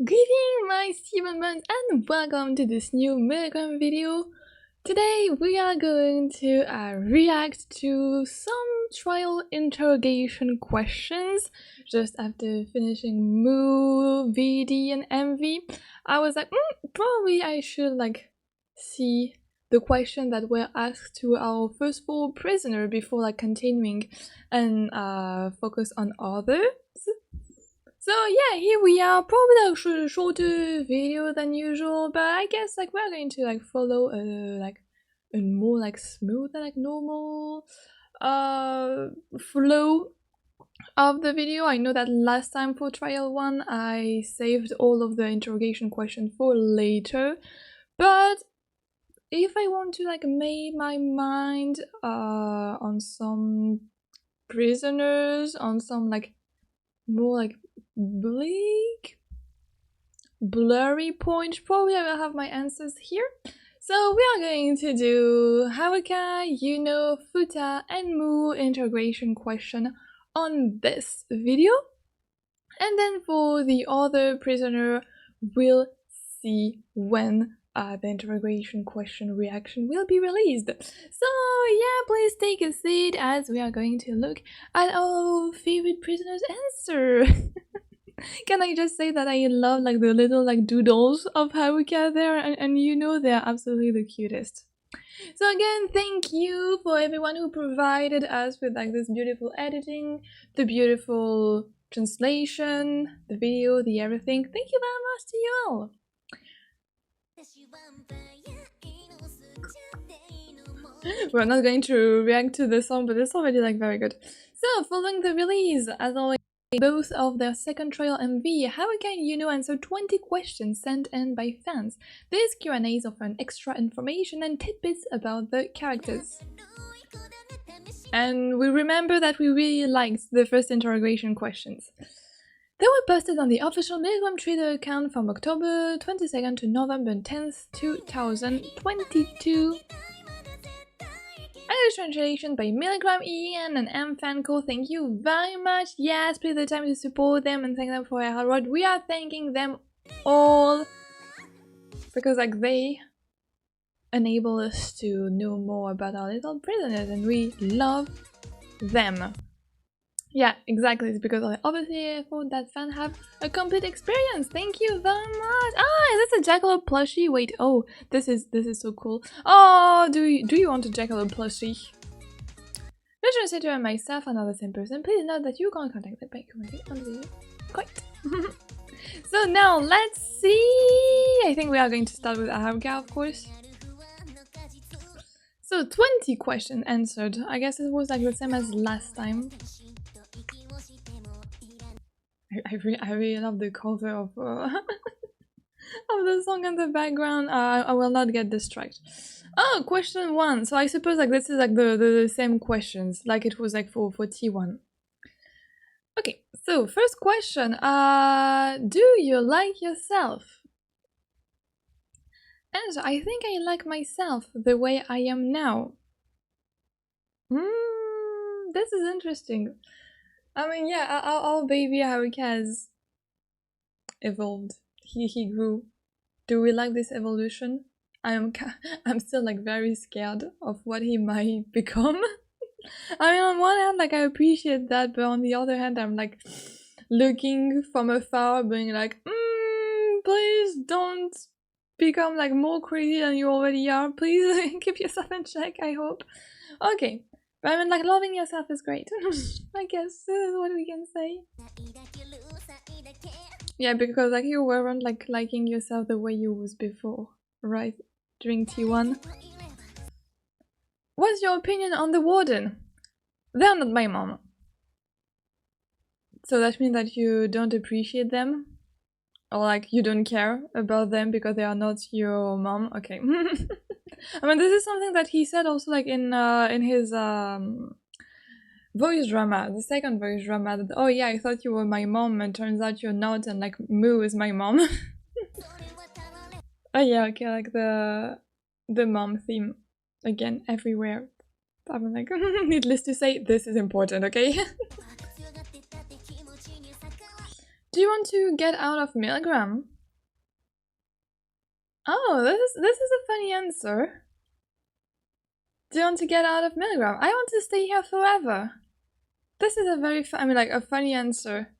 Greeting my Steven Buns and welcome to this new Milgram video. Today we are going to react to some trial interrogation questions. Just after finishing Moo, VD and MV, I was like, probably I should see the question that were asked to our first 4 prisoner before continuing and focus on others. So yeah, here we are, probably a shorter video than usual, but I guess we're going to follow a more smooth normal flow of the video. I know that last time for trial 1 I saved all of the interrogation questions for later, but if I want to make my mind on some prisoners, on some more bleak, blurry point, probably I will have my answers here. So we are going to do Haruka, Yuna, Fuuta and Moo integration question on this video, and then for the other prisoner we'll see when the interrogation question reaction will be released. So yeah, please take a seat as we are going to look at our favorite prisoner's answer. Can I just say that I love the little doodles of Haruka there, and you know they're absolutely the cutest. So again, thank you for everyone who provided us with this beautiful editing, the beautiful translation, the video, the everything. Thank you very much to you all. We're not going to react to the song, but it's already very good. So following the release, as always, both of their second trial MV, Haruka and Yuna answered 20 questions sent in by fans. These Q&As offer extra information and tidbits about the characters. And we remember that we really liked the first interrogation questions. They were posted on the official Milgram Twitter account from October 22nd to November 10th, 2022. English translation by Milgram EN and M Fanco. Thank you very much. Yes, please take the time to support them and thank them for their hard work. We are thanking them all because they enable us to know more about our little prisoners and we love them. Yeah, exactly. It's because obviously I thought that fans have a complete experience. Thank you very much. Ah, is this a Jackalope plushie? Wait, oh, this is so cool. Oh, do you want a Jackalope plushie? Let's say to myself and the same person. Please note that you can't contact them by commenting on the video. Quite. So now let's see. I think we are going to start with Haruka, of course. So 20 questions answered. I guess it was the same as last time. I really love the cover of of the song in the background. I will not get distracted. Oh, question 1. So I suppose this is the same questions it was for T1. Okay, so first question. Do you like yourself? Answer: I think I like myself the way I am now. This is interesting. I mean, yeah, our baby Haruka has evolved. He grew. Do we like this evolution? I'm still very scared of what he might become. I mean, on one hand, I appreciate that, but on the other hand, I'm looking from afar, being please don't become more crazy than you already are. Please keep yourself in check, I hope. Okay. But I mean, loving yourself is great. I guess this is what we can say. Yeah, because you weren't liking yourself the way you was before, right? During T1. What's your opinion on the warden? They're not my mom. So that means that you don't appreciate them? Or you don't care about them because they are not your mom? Okay. I mean, this is something that he said also in his voice drama, the second voice drama, that, oh yeah, I thought you were my mom and turns out you're not, and Moo is my mom. Oh yeah, okay, the mom theme again everywhere. I'm needless to say, this is important, okay? Do you want to get out of Milgram? Oh, this is a funny answer. Do you want to get out of Milgram? I want to stay here forever. This is a very a funny answer.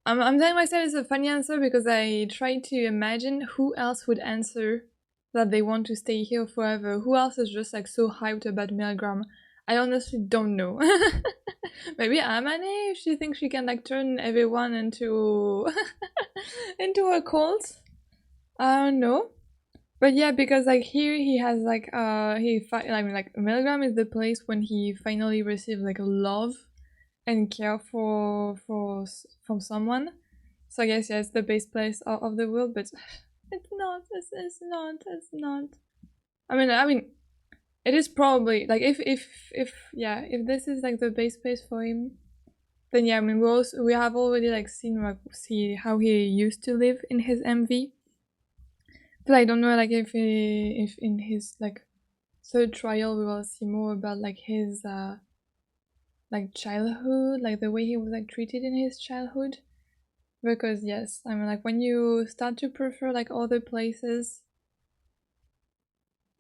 I'm telling myself it's a funny answer because I try to imagine who else would answer that they want to stay here forever. Who else is just like so hyped about Milgram? I honestly don't know. Maybe Amane, if she thinks she can like turn everyone into into a cult. I don't know. But yeah, because like here he has like Milgram is the place when he finally received like love and care from someone. So I guess yeah, it's the best place of the world, but it's not. It's not. I mean, it is probably like if this is like the best place for him, then yeah. I mean, we have already like see how he used to live in his MV. But I don't know, like if in his like third trial we will see more about like his like childhood, like the way he was like treated in his childhood. Because yes, I mean like when you start to prefer like other places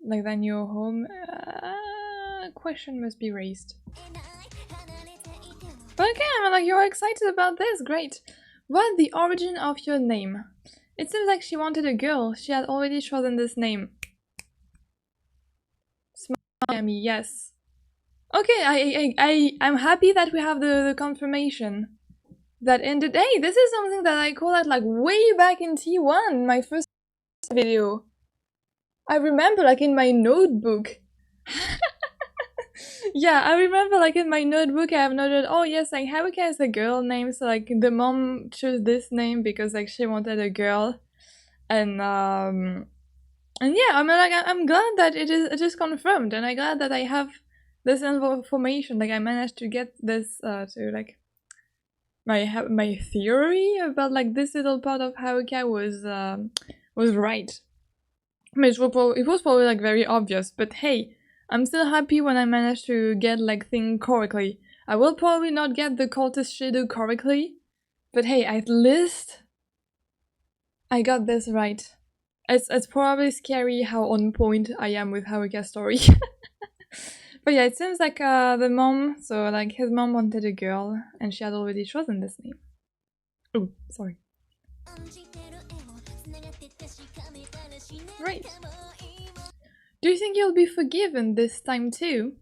like than your home, question must be raised. But okay, I mean like you're excited about this, great. What's the origin of your name? It seems like she wanted a girl. She had already chosen this name. Miami, yes. Okay, I'm happy that we have the confirmation that ended. Hey, this is something that I call it like way back in T1, my first video. I remember like in my notebook. Yeah, I remember like in my notebook I have noted, oh yes, like Haruka is a girl name, so like the mom chose this name because like she wanted a girl. And yeah, I mean like I'm glad that it is confirmed, and I'm glad that I have this information. Like I managed to get this to like my theory about like this little part of Haruka was right. I mean, it was probably like very obvious, but hey, I'm still happy when I managed to get like things correctly. I will probably not get the cultist shadow correctly, but hey, at least I got this right. It's probably scary how on point I am with Haruka's story. But yeah, it seems like the mom, so like his mom wanted a girl and she had already chosen this name. Oh, sorry. Right. Do you think you'll be forgiven this time too?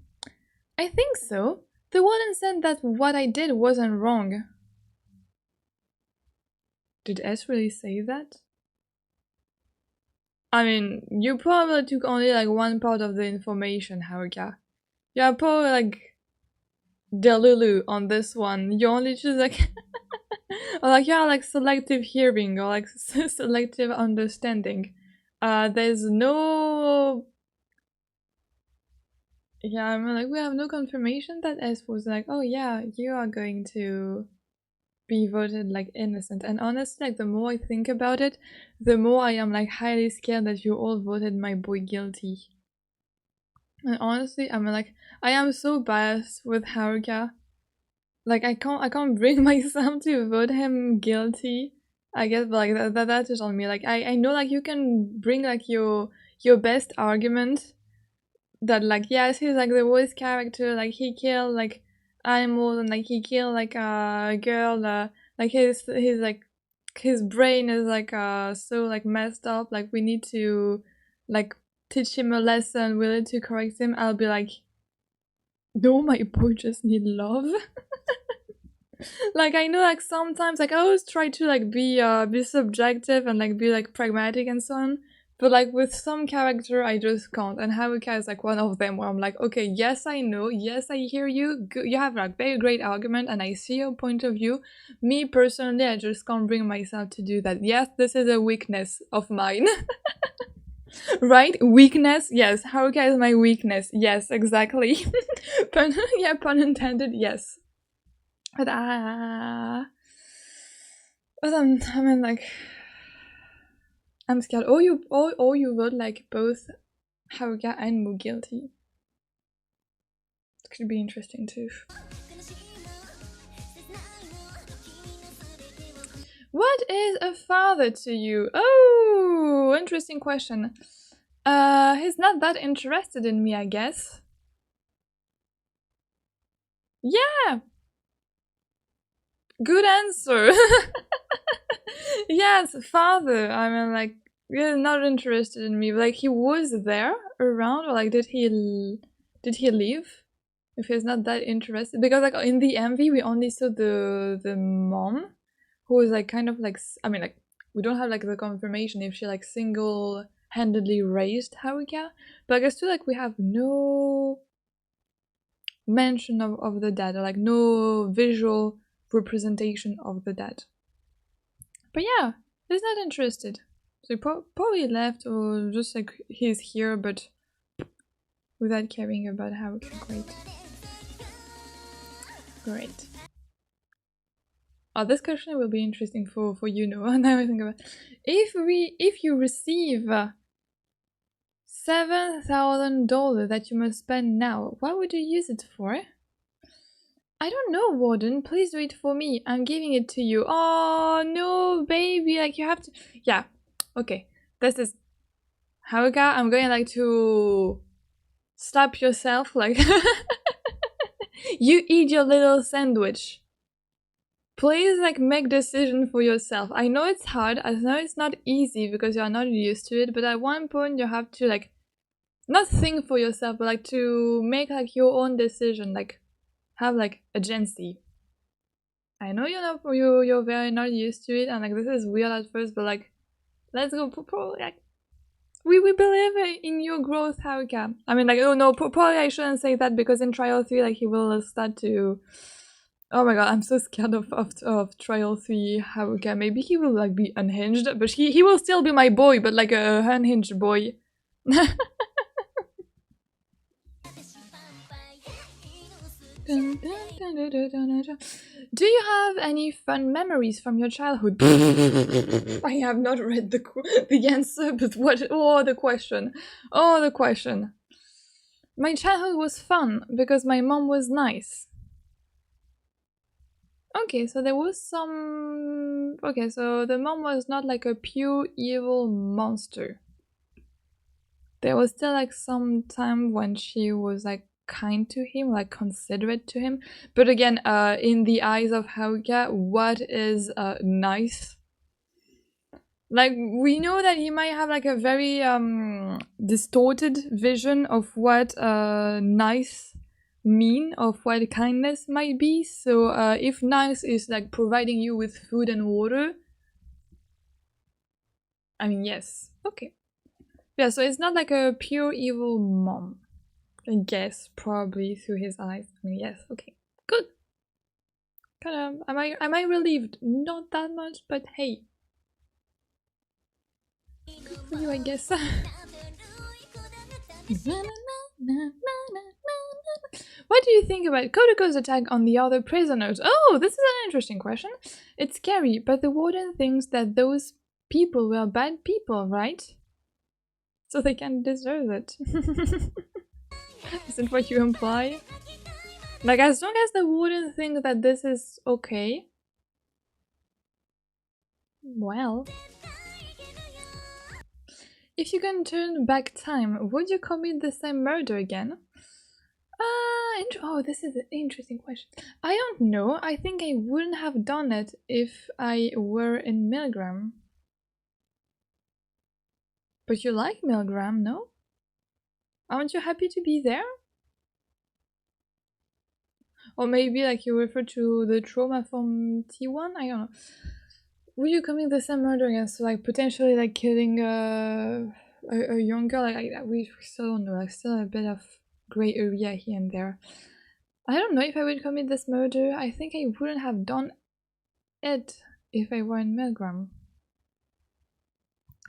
I think so. The warden said that what I did wasn't wrong. Did S really say that? I mean, you probably took only like one part of the information, Haruka. You're probably like Delulu on this one. You only choose like or like yeah, like selective hearing or like selective understanding. There's no I mean like we have no confirmation that S was like, oh yeah, you are going to be voted like innocent. And honestly, like the more I think about it, the more I am like highly scared that you all voted my boy guilty. And honestly, I mean like I am so biased with Haruka. Like I can't bring myself to vote him guilty. I guess, but like that is on me. Like I know like you can bring like your best argument that like yes, he's like the worst character, like he killed like animals and like he killed like a girl, like his like his brain is like so like messed up, like we need to like teach him a lesson, we need to correct him. I'll be like, no, my boy just need love. Like I know like sometimes like I always try to like be subjective and like be like pragmatic and so on, but like with some character I just can't, and Haruka is like one of them where I'm like, okay, yes I know, yes I hear you, you have like very great argument and I see your point of view. Me personally, I just can't bring myself to do that. Yes, this is a weakness of mine. Right? Weakness? Yes, Haruka is my weakness. Yes, exactly. Pun intended, yes. But I mean like I'm scared. Or you vote like both Haruka and Mu guilty. It could be interesting too. What is a father to you? Oh, interesting question. He's not that interested in me, I guess. Yeah! Good answer! Yes, father. I mean, like, he's not interested in me. Like, he was there around, or like, did he leave? If he's not that interested, because like in the MV we only saw the mom, who was like kind of like, I mean, like, we don't have like the confirmation if she like single-handedly raised Haruka, but I guess too, like, we have no mention of the dad, or like no visual representation of the dad. But yeah, he's not interested, so he probably left, or just like he's here but without caring about Haruka. Great. Oh, this question will be interesting for Yuna. Now I think about it. If you receive $7,000 that you must spend now, what would you use it for? I don't know, Warden. Please do it for me. I'm giving it to you. Oh no, baby! Like, you have to. Yeah. Okay. This is Haruka. I'm going like to slap yourself. Like, you eat your little sandwich. Please, like, make decision for yourself. I know it's hard. I know it's not easy because you are not used to it. But at one point, you have to like, not think for yourself, but like to make like your own decision. Like, have like agency. I know you're very not used to it, and like this is weird at first, but like, let's go. Like, we believe in your growth, Haruka. I mean, like, oh no, probably I shouldn't say that, because in trial 3, like, he will start to. Oh my god, I'm so scared of trial 3 Haruka. Maybe he will like be unhinged, but he will still be my boy, but like a unhinged boy. Do you have any fun memories from your childhood? I have not read the answer, but what? Oh, the question. Oh, the question. My childhood was fun because my mom was nice. Okay, so there was some. Okay, so the mom was not like a pure evil monster. There was still like some time when she was like kind to him, like considerate to him. But again, in the eyes of Haruka, what is nice? Like, we know that he might have like a very distorted vision of what nice mean, of what kindness might be. So if nice is like providing you with food and water, I mean, yes, okay. Yeah, so it's not like a pure evil mom. I guess, probably through his eyes. I mean, yes, okay, good. Kind of, am I relieved? Not that much, but hey, good for you, I guess. What do you think about Kodoko's attack on the other prisoners? Oh, this is an interesting question. It's scary, but the warden thinks that those people were bad people, right? So they can deserve it. Isn't what you imply? Like, as long as the warden thinks that this is okay. Well. If you can turn back time, would you commit the same murder again? Oh, this is an interesting question. I don't know. I think I wouldn't have done it if I were in Milgram. But you like Milgram, no? Aren't you happy to be there? Or maybe like you refer to the trauma from T1? I don't know. Would you commit the same murder again? So like potentially like killing a young girl? Like, we still don't know. Like, still a bit of grey area here and there. I don't know if I would commit this murder. I think I wouldn't have done it if I were in Milgram.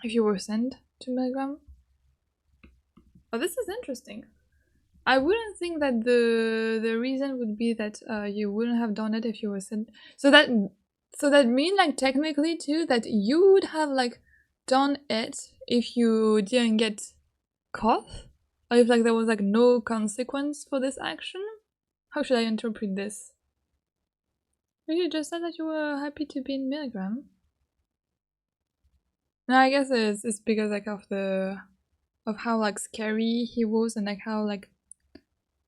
If you were sent to Milgram. Oh, this is interesting. I wouldn't think that the reason would be that you wouldn't have done it if you were sent. So that mean like technically too that you would have like done it if you didn't get caught, or if like there was like no consequence for this action. How should I interpret this? You just said that you were happy to be in Milgram. No, I guess it's because like of how like scary he was and like how like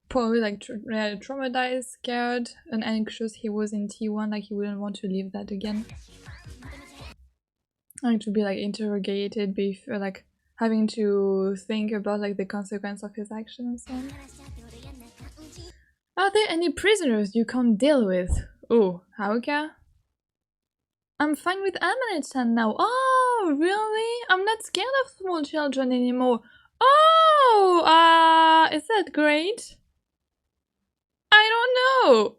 probably like traumatized, scared, and anxious he was in T1. Like he wouldn't want to live that again. Like to be like interrogated, before like having to think about like the consequence of his action and so on. Are there any prisoners you can't deal with? Oh, Haruka? I'm fine with Amane-chan now. Oh, really? I'm not scared of small children anymore. Oh, is that great? I don't know.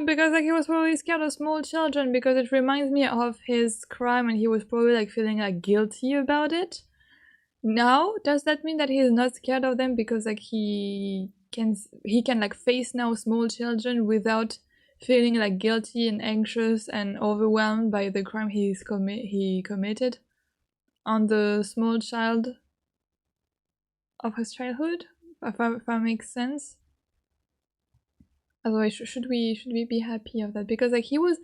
Because like he was probably scared of small children because it reminds me of his crime and he was probably like feeling like guilty about it. Now, does that mean that he's not scared of them because like he can like face now small children without feeling like guilty and anxious and overwhelmed by the crime he committed on the small child of his childhood? If that makes sense. Otherwise, should we be happy of that? Because like he was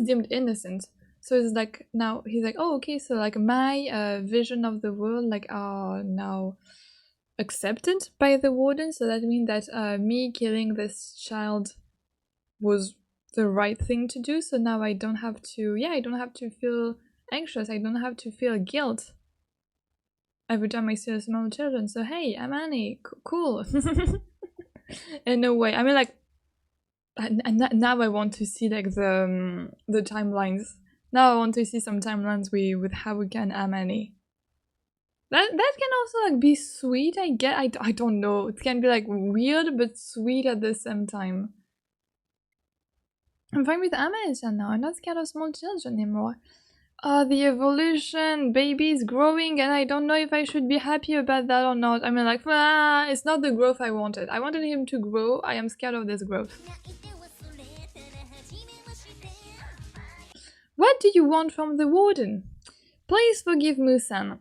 deemed innocent, so it's like now he's like, oh okay, so like my vision of the world like are now accepted by the warden, so that means that me killing this child was the right thing to do. So now I don't have to feel anxious. I don't have to feel guilt every time I see small children. So hey, I'm Annie, cool. In a way, I mean like. Now I want to see like the timelines. Now I want to see some timelines with Haruka and Amane. That can also like be sweet. I don't know. It can be like weird but sweet at the same time. I'm fine with Amane-chan now. I'm not scared of small children anymore. The evolution, babies growing, and I don't know if I should be happy about that or not. I mean like, it's not the growth I wanted. I wanted him to grow. I am scared of this growth. What do you want from the warden? Please forgive Musan.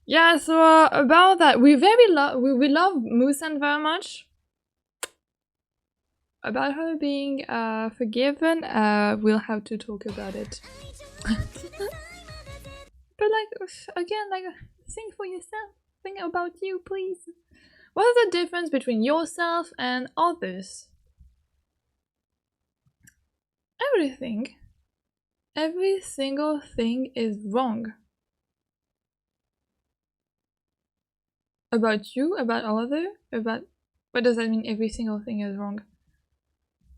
Yeah, so about that, we love Musan very much. About her being forgiven, we'll have to talk about it. But like, again, like, think for yourself. Think about you, please. What is the difference between yourself and others? Everything. Every single thing is wrong. About you, about other, about... What does that mean, every single thing is wrong?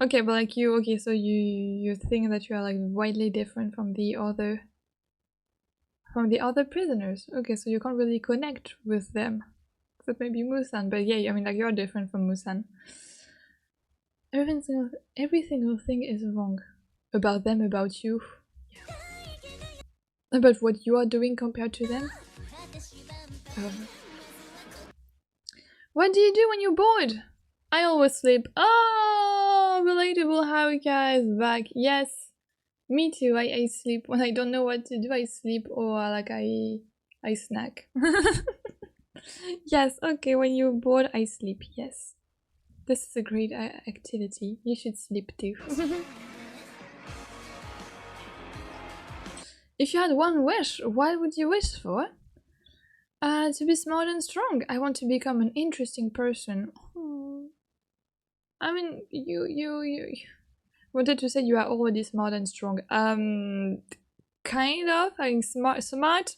Okay, but like you, okay, so you think that you are like widely different from the other prisoners. Okay, so you can't really connect with them. Except maybe Musan, but yeah, I mean like you're different from Musan. Every single thing is wrong. About them, about you. Yeah. About what you are doing compared to them. What do you do when you're bored? I always sleep. Oh, relatable. Haruka is back. Yes, me too. I sleep when I don't know what to do. I sleep or like I snack. Yes. Okay. When you're bored, I sleep. Yes. This is a great activity. You should sleep too. If you had one wish, what would you wish for? To be smart and strong. I want to become an interesting person. Oh. I mean, you wanted to say you are already smart and strong. Kind of. I mean, smart.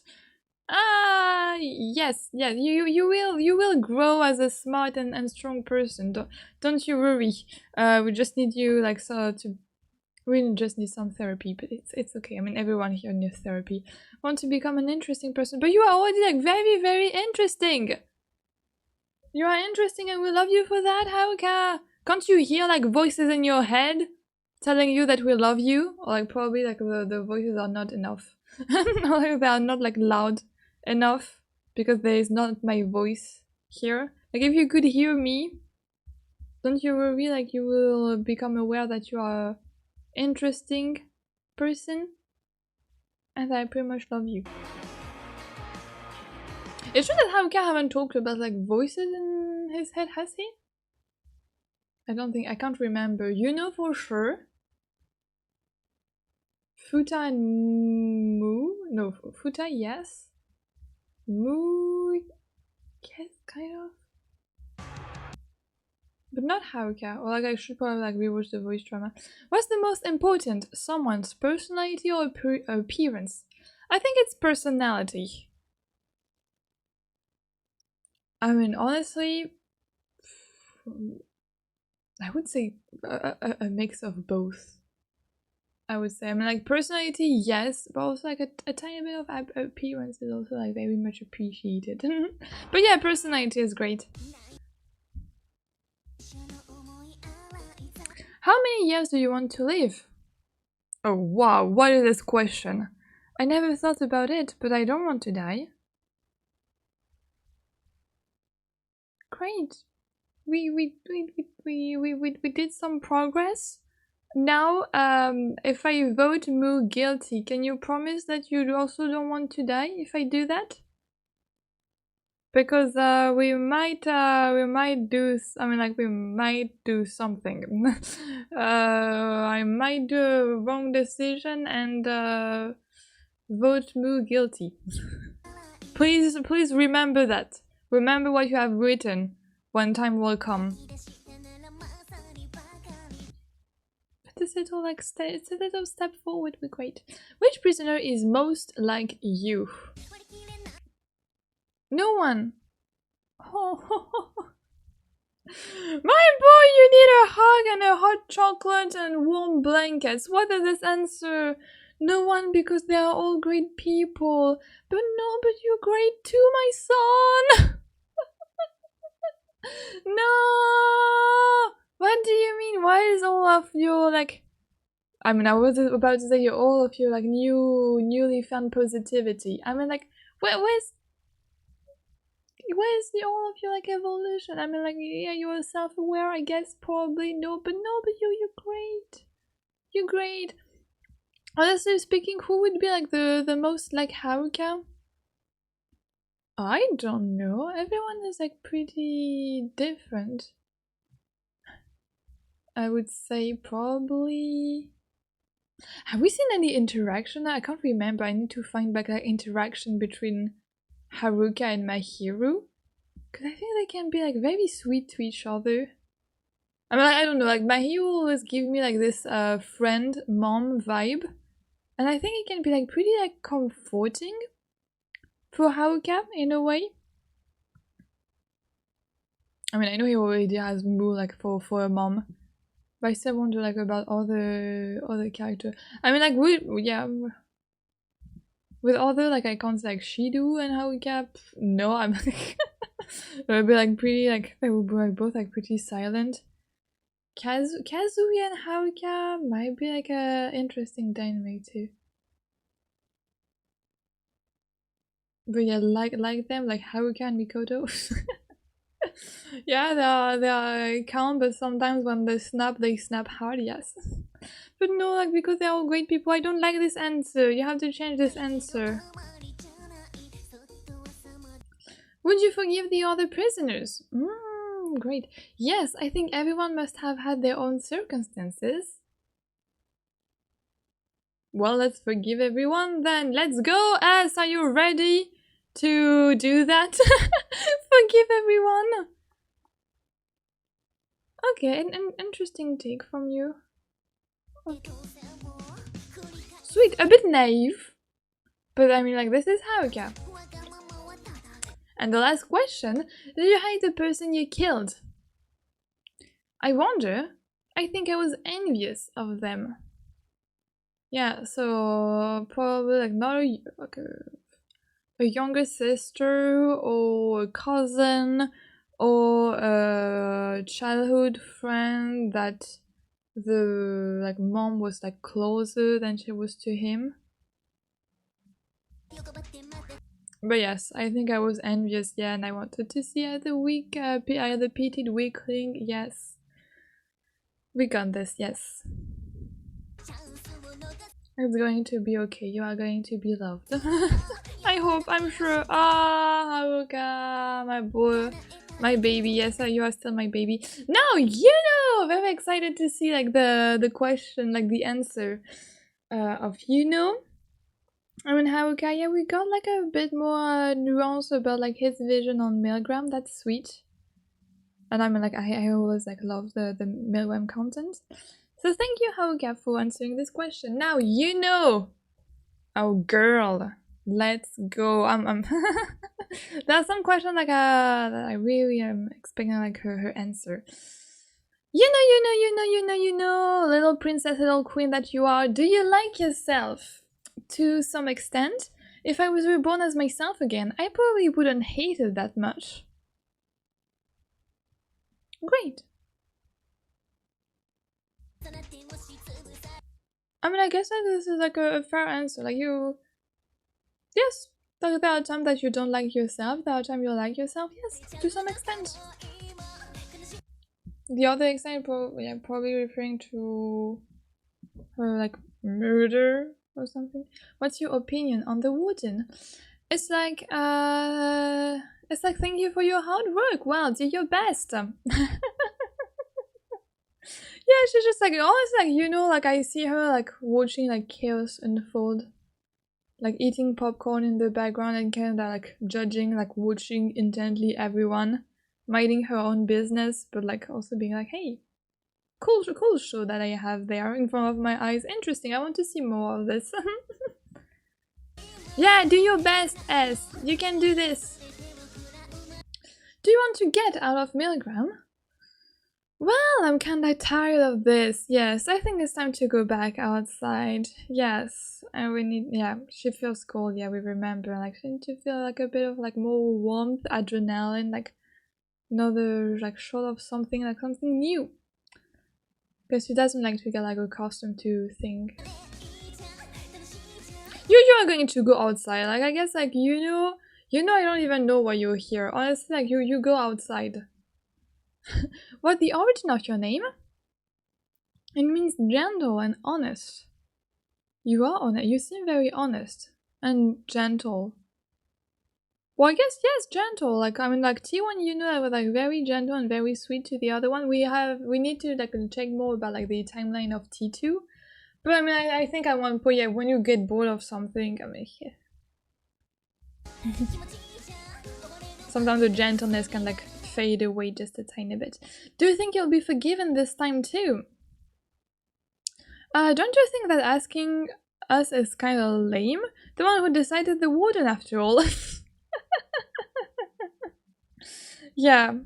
Yes. You will grow as a smart and strong person. Don't you worry. We just need you like to. We just need some therapy, but it's okay. I mean, everyone here needs therapy. I want to become an interesting person, but you are already like very, very interesting. You are interesting and we love you for that, Haruka. Can't you hear like voices in your head telling you that we love you? Or like probably like the voices are not enough. Or like they are not like loud enough because there is not my voice here. Like if you could hear me, don't you worry like you will become aware that you are interesting person and I pretty much love you. It's true that Haruka haven't talked about like voices in his head, has he? I can't remember. You know for sure? Fuuta and Mu? No, Fuuta, yes. Mu, yes, kind of. But not Haruka. Or like I should probably like rewatch the voice drama. What's the most important? Someone's personality or appearance? I think it's personality. I mean, honestly, I would say a mix of both. I would say, I mean, like personality, yes, but also like a tiny bit of appearance is also like very much appreciated. But yeah, personality is great. How many years do you want to live? Oh wow, what is this question? I never thought about it, but I don't want to die. Great. We did some progress. Now, if I vote Mu guilty, can you promise that you also don't want to die if I do that? Because we might do. I mean, like we might do something. I might do a wrong decision and vote Mu guilty. Please remember that. Remember what you have written when time will come. It's a little like it's a little step forward. We're great. Which prisoner is most like you? No one. Oh, my boy, you need a hug and a hot chocolate and warm blankets. What is this answer? No one, because they are all great people. But no, but you're great too, my son. No. What do you mean? Why is all of you like? I mean, I was about to say all of you like newly found positivity. I mean, like, where's the all of you like evolution? I mean, like, yeah, you are self-aware, I guess, probably. No, but you're great. You're great. Honestly speaking, who would be like the most like Haruka? I don't know. Everyone is like pretty different. I would say probably. Have we seen any interaction? I can't remember. I need to find back that interaction between Haruka and Mahiru. Because I think they can be like very sweet to each other. I mean, I don't know, like Mahiru always give me like this friend mom vibe. And I think it can be like pretty like comforting for Haruka in a way. I mean, I know he already has Mu like for a mom. But I still wonder like about other characters. I mean, like with other like icons like Shido and Haruka, no, I'm like it would be like pretty like they would be like both like pretty silent. Kazuya and Haruka might be like a interesting dynamic too. But yeah, like them, like Haruka and Mikoto. Yeah, they are calm, but sometimes when they snap hard, yes. But no, like, because they're all great people, I don't like this answer. You have to change this answer. Would you forgive the other prisoners? Great. Yes, I think everyone must have had their own circumstances. Well, let's forgive everyone then. Let's go, S. Are you ready to do that? Forgive everyone. Okay, an interesting take from you. Okay. Sweet, a bit naive. But I mean, like, this is Haruka. And the last question, did you hate the person you killed? I wonder. I think I was envious of them. Yeah, so probably like not a younger sister or a cousin or a childhood friend that the like mom was like closer than she was to him. But yes, I think I was envious, yeah, and I wanted to see the pitied weakling. Yes, we got this. Yes, it's going to be okay. You are going to be loved. I hope. I'm sure. Ah, Haruka, my boy, my baby. Yes, you are still my baby. Now you know. Very excited to see like the question, like the answer. of Yuna. I mean, Haruka, yeah, we got like a bit more nuance about like his vision on Milgram. That's sweet. And I mean, like, I always like love the Milgram content. So thank you, Haruka, for answering this question. Now you know, oh girl, let's go. I'm there are some questions like that I really am expecting like her answer. You know, little princess, little queen that you are. Do you like yourself? To some extent. If I was reborn as myself again, I probably wouldn't hate it that much. Great. I mean, I guess that this is like a fair answer. Like you, yes, there are times that you don't like yourself. There are times you like yourself. Yes, to some extent. The other example, yeah, probably referring to her like murder or something. What's your opinion on the warden? It's like thank you for your hard work. Well, do your best. Yeah, she's just like honestly, like you know, like I see her like watching like chaos unfold, like eating popcorn in the background and kind of like judging, like watching intently everyone, minding her own business, but like also being like, hey, cool show that I have there in front of my eyes. Interesting. I want to see more of this. Yeah, do your best, S. You can do this. Do you want to get out of Milgram? Well, I'm kinda tired of this. Yes, I think it's time to go back outside. Yes, and we need, yeah, she feels cold, yeah, we remember. Like, she needs to feel like a bit of like more warmth, adrenaline, like another like shot of something, like something new. Because she doesn't like to get like accustomed to things. You are going to go outside. Like, I guess like you know, I don't even know why you're here. Honestly, like you go outside. What the origin of your name? It means gentle and honest. You are honest. You seem very honest and gentle. Well, I guess yes, gentle. Like I mean, like T1, you know, I was like very gentle and very sweet to the other one. We need to like check more about like the timeline of T2. But I mean, I think at one point, yeah, when you get bored of something, I mean, yeah. Sometimes the gentleness can like fade away just a tiny bit. Do you think you'll be forgiven this time too? Don't you think that asking us is kind of lame? The one who decided the warden after all. Yeah.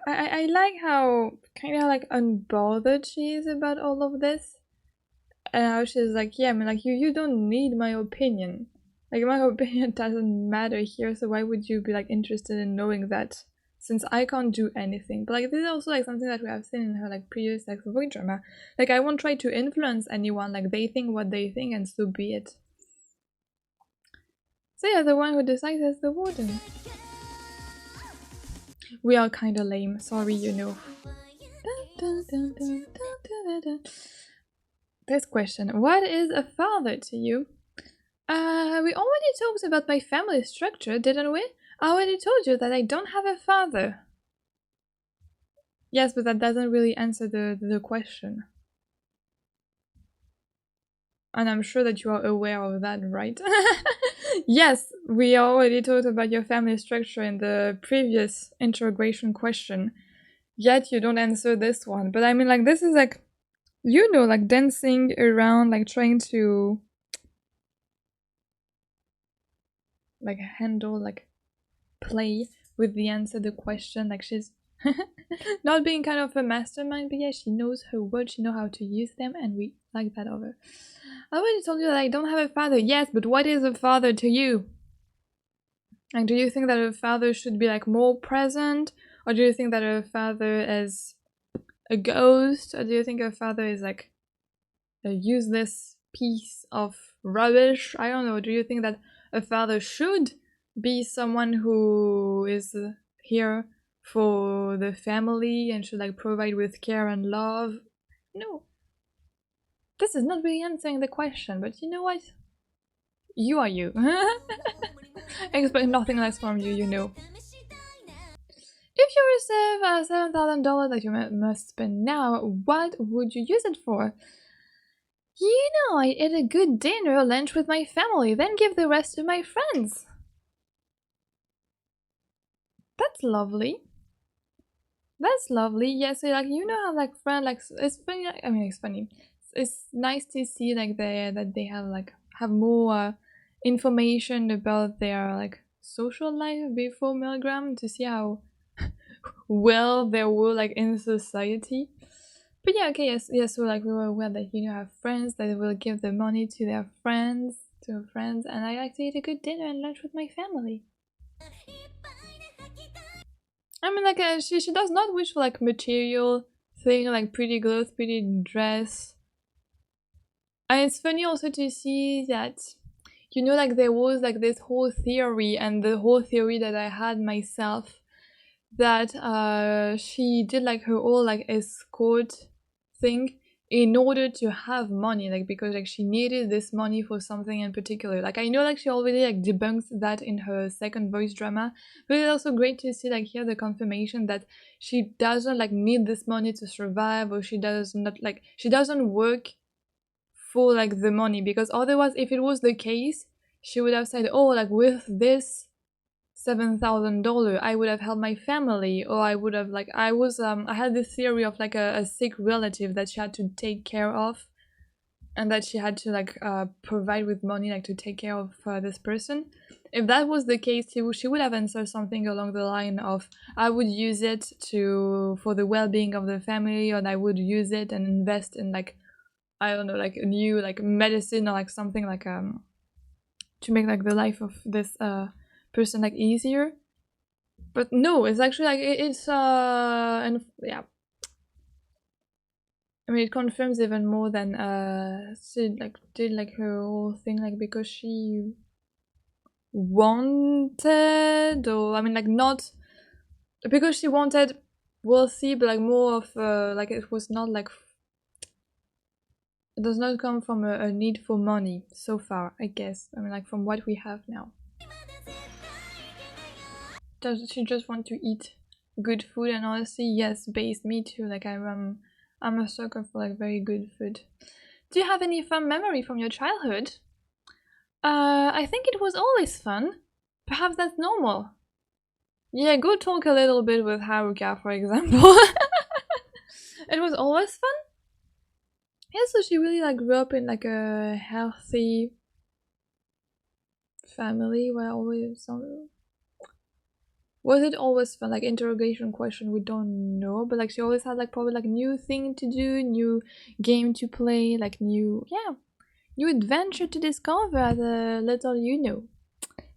I like how kind of like unbothered she is about all of this. And how she's like, yeah, I mean, like, you don't need my opinion. Like, my opinion doesn't matter here, so why would you be, like, interested in knowing that? Since I can't do anything. But, like, this is also, like, something that we have seen in her, like, previous, like, voice drama. Like, I won't try to influence anyone. Like, they think what they think, and so be it. So, yeah, the one who decides is the warden. We are kinda lame. Sorry, you know. This question. What is a father to you? We already talked about my family structure, didn't we? I already told you that I don't have a father. Yes, but that doesn't really answer the question. And I'm sure that you are aware of that, right? Yes, we already talked about your family structure in the previous interrogation question. Yet you don't answer this one. But I mean, like, this is like, you know, like dancing around, like trying to like handle, like play with the answer the question. Like she's not being kind of a mastermind, but yeah, she knows her words, she knows how to use them, and we like that of her. I already told you that I don't have a father. Yes, but what is a father to you? Like, do you think that a father should be like more present, or do you think that a father is a ghost, or do you think a father is like a useless piece of rubbish? I don't know. Do you think that a father should be someone who is here for the family and should like provide with care and love? No. This is not really answering the question, but you know what? You are you. I expect nothing less from you, you know. If you receive $7,000 that you must spend now, what would you use it for? You know, I ate a good dinner or lunch with my family, then give the rest to my friends. That's lovely. That's lovely. Yeah, so like you know how like friend like it's funny. Like, I mean, it's funny. It's nice to see like that they have more information about their like social life before Milgram to see how well they were like in society. But yeah, okay, yes. So like we were aware that you know have friends that will give the money to their friends and I like to eat a good dinner and lunch with my family. I mean, like she does not wish for like material thing like pretty clothes, pretty dress. And it's funny also to see that you know like there was like this whole theory and the whole theory that I had myself that she did like her whole like escort thing in order to have money, like because like she needed this money for something in particular. Like I know like she already like debunked that in her second voice drama, but it's also great to see like here the confirmation that she doesn't like need this money to survive, or she doesn't work for like the money, because otherwise if it was the case she would have said, oh, like with this $7,000 I would have helped my family, or I would have like I had this theory of like a sick relative that she had to take care of, and that she had to like provide with money like to take care of this person. If that was the case, she would have answered something along the line of, I would use it to for the well-being of the family, or I would use it and invest in like, I don't know, like a new like medicine, or like something like to make like the life of this person like easier. But no, it's actually like it's and yeah, I mean it confirms even more than she like did like her whole thing like because she wanted, or I mean like not because she wanted, we'll see, but like more of like it was not like, it does not come from a need for money so far, I guess. I mean like from what we have now. Does she just want to eat good food? And honestly, yes, based me too. Like I'm a sucker for like very good food. Do you have any fun memory from your childhood? I think it was always fun. Perhaps that's normal. Yeah, go talk a little bit with Haruka, for example. It was always fun. Yeah, so she really like grew up in like a healthy family where always some. Was it always fun? Like interrogation question, we don't know, but like she always had like probably like new thing to do, new game to play, like new adventure to discover as a little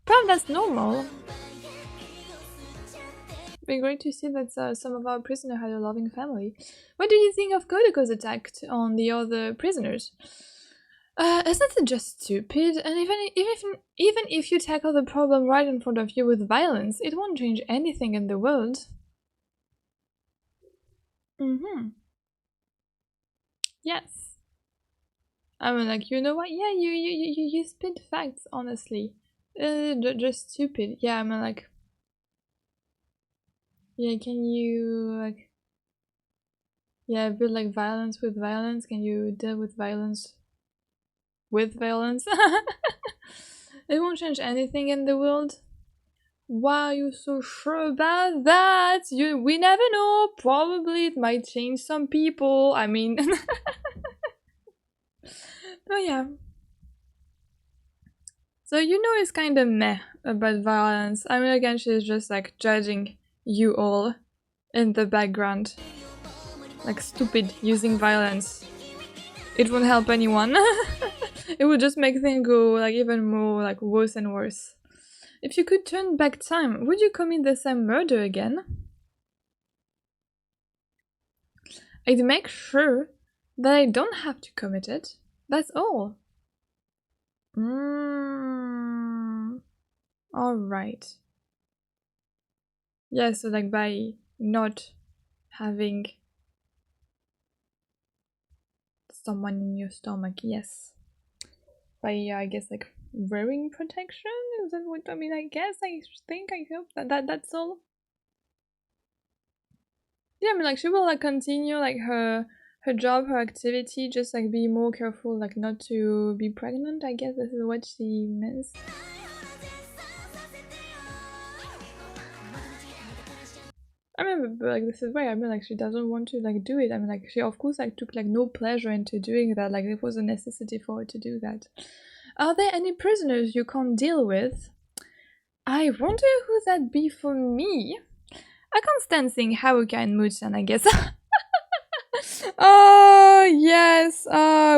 Probably that's normal. Be great to see that some of our prisoners had a loving family. What do you think of Kodako's attack on the other prisoners? Isn't it just stupid? And even if you tackle the problem right in front of you with violence, it won't change anything in the world. Mm-hmm. Yes. I mean, like, you know what? Yeah, you spit facts, honestly. Just stupid. Yeah, I mean, like, yeah, can you, like, yeah, build, like, violence with violence? Can you deal with violence with violence? It won't change anything in the world. Why are you so sure about that? We never know. Probably it might change some people. I mean, but yeah. So you know it's kind of meh about violence. I mean, again, she's just like judging you all in the background, like stupid using violence. It won't help anyone. It would just make things go like even more like worse and worse. If you could turn back time, would you commit the same murder again? I'd make sure that I don't have to commit it. That's all. Alright. Yeah, so like by not having someone in your stomach, yes. By, I guess, like wearing protection? Is that what I mean? I guess, I think, I hope that's all. Yeah, I mean, like she will like continue like her her job, her activity, just like be more careful, like not to be pregnant, I guess this is what she means. I remember, like, this is why I mean, like, she doesn't want to, like, do it. I mean, like, she, of course, like, took, like, no pleasure into doing that. Like, it was a necessity for her to do that. Are there any prisoners you can't deal with? I wonder who that'd be for me. I can't stand seeing Haruka and Muchan, I guess. Oh, yes.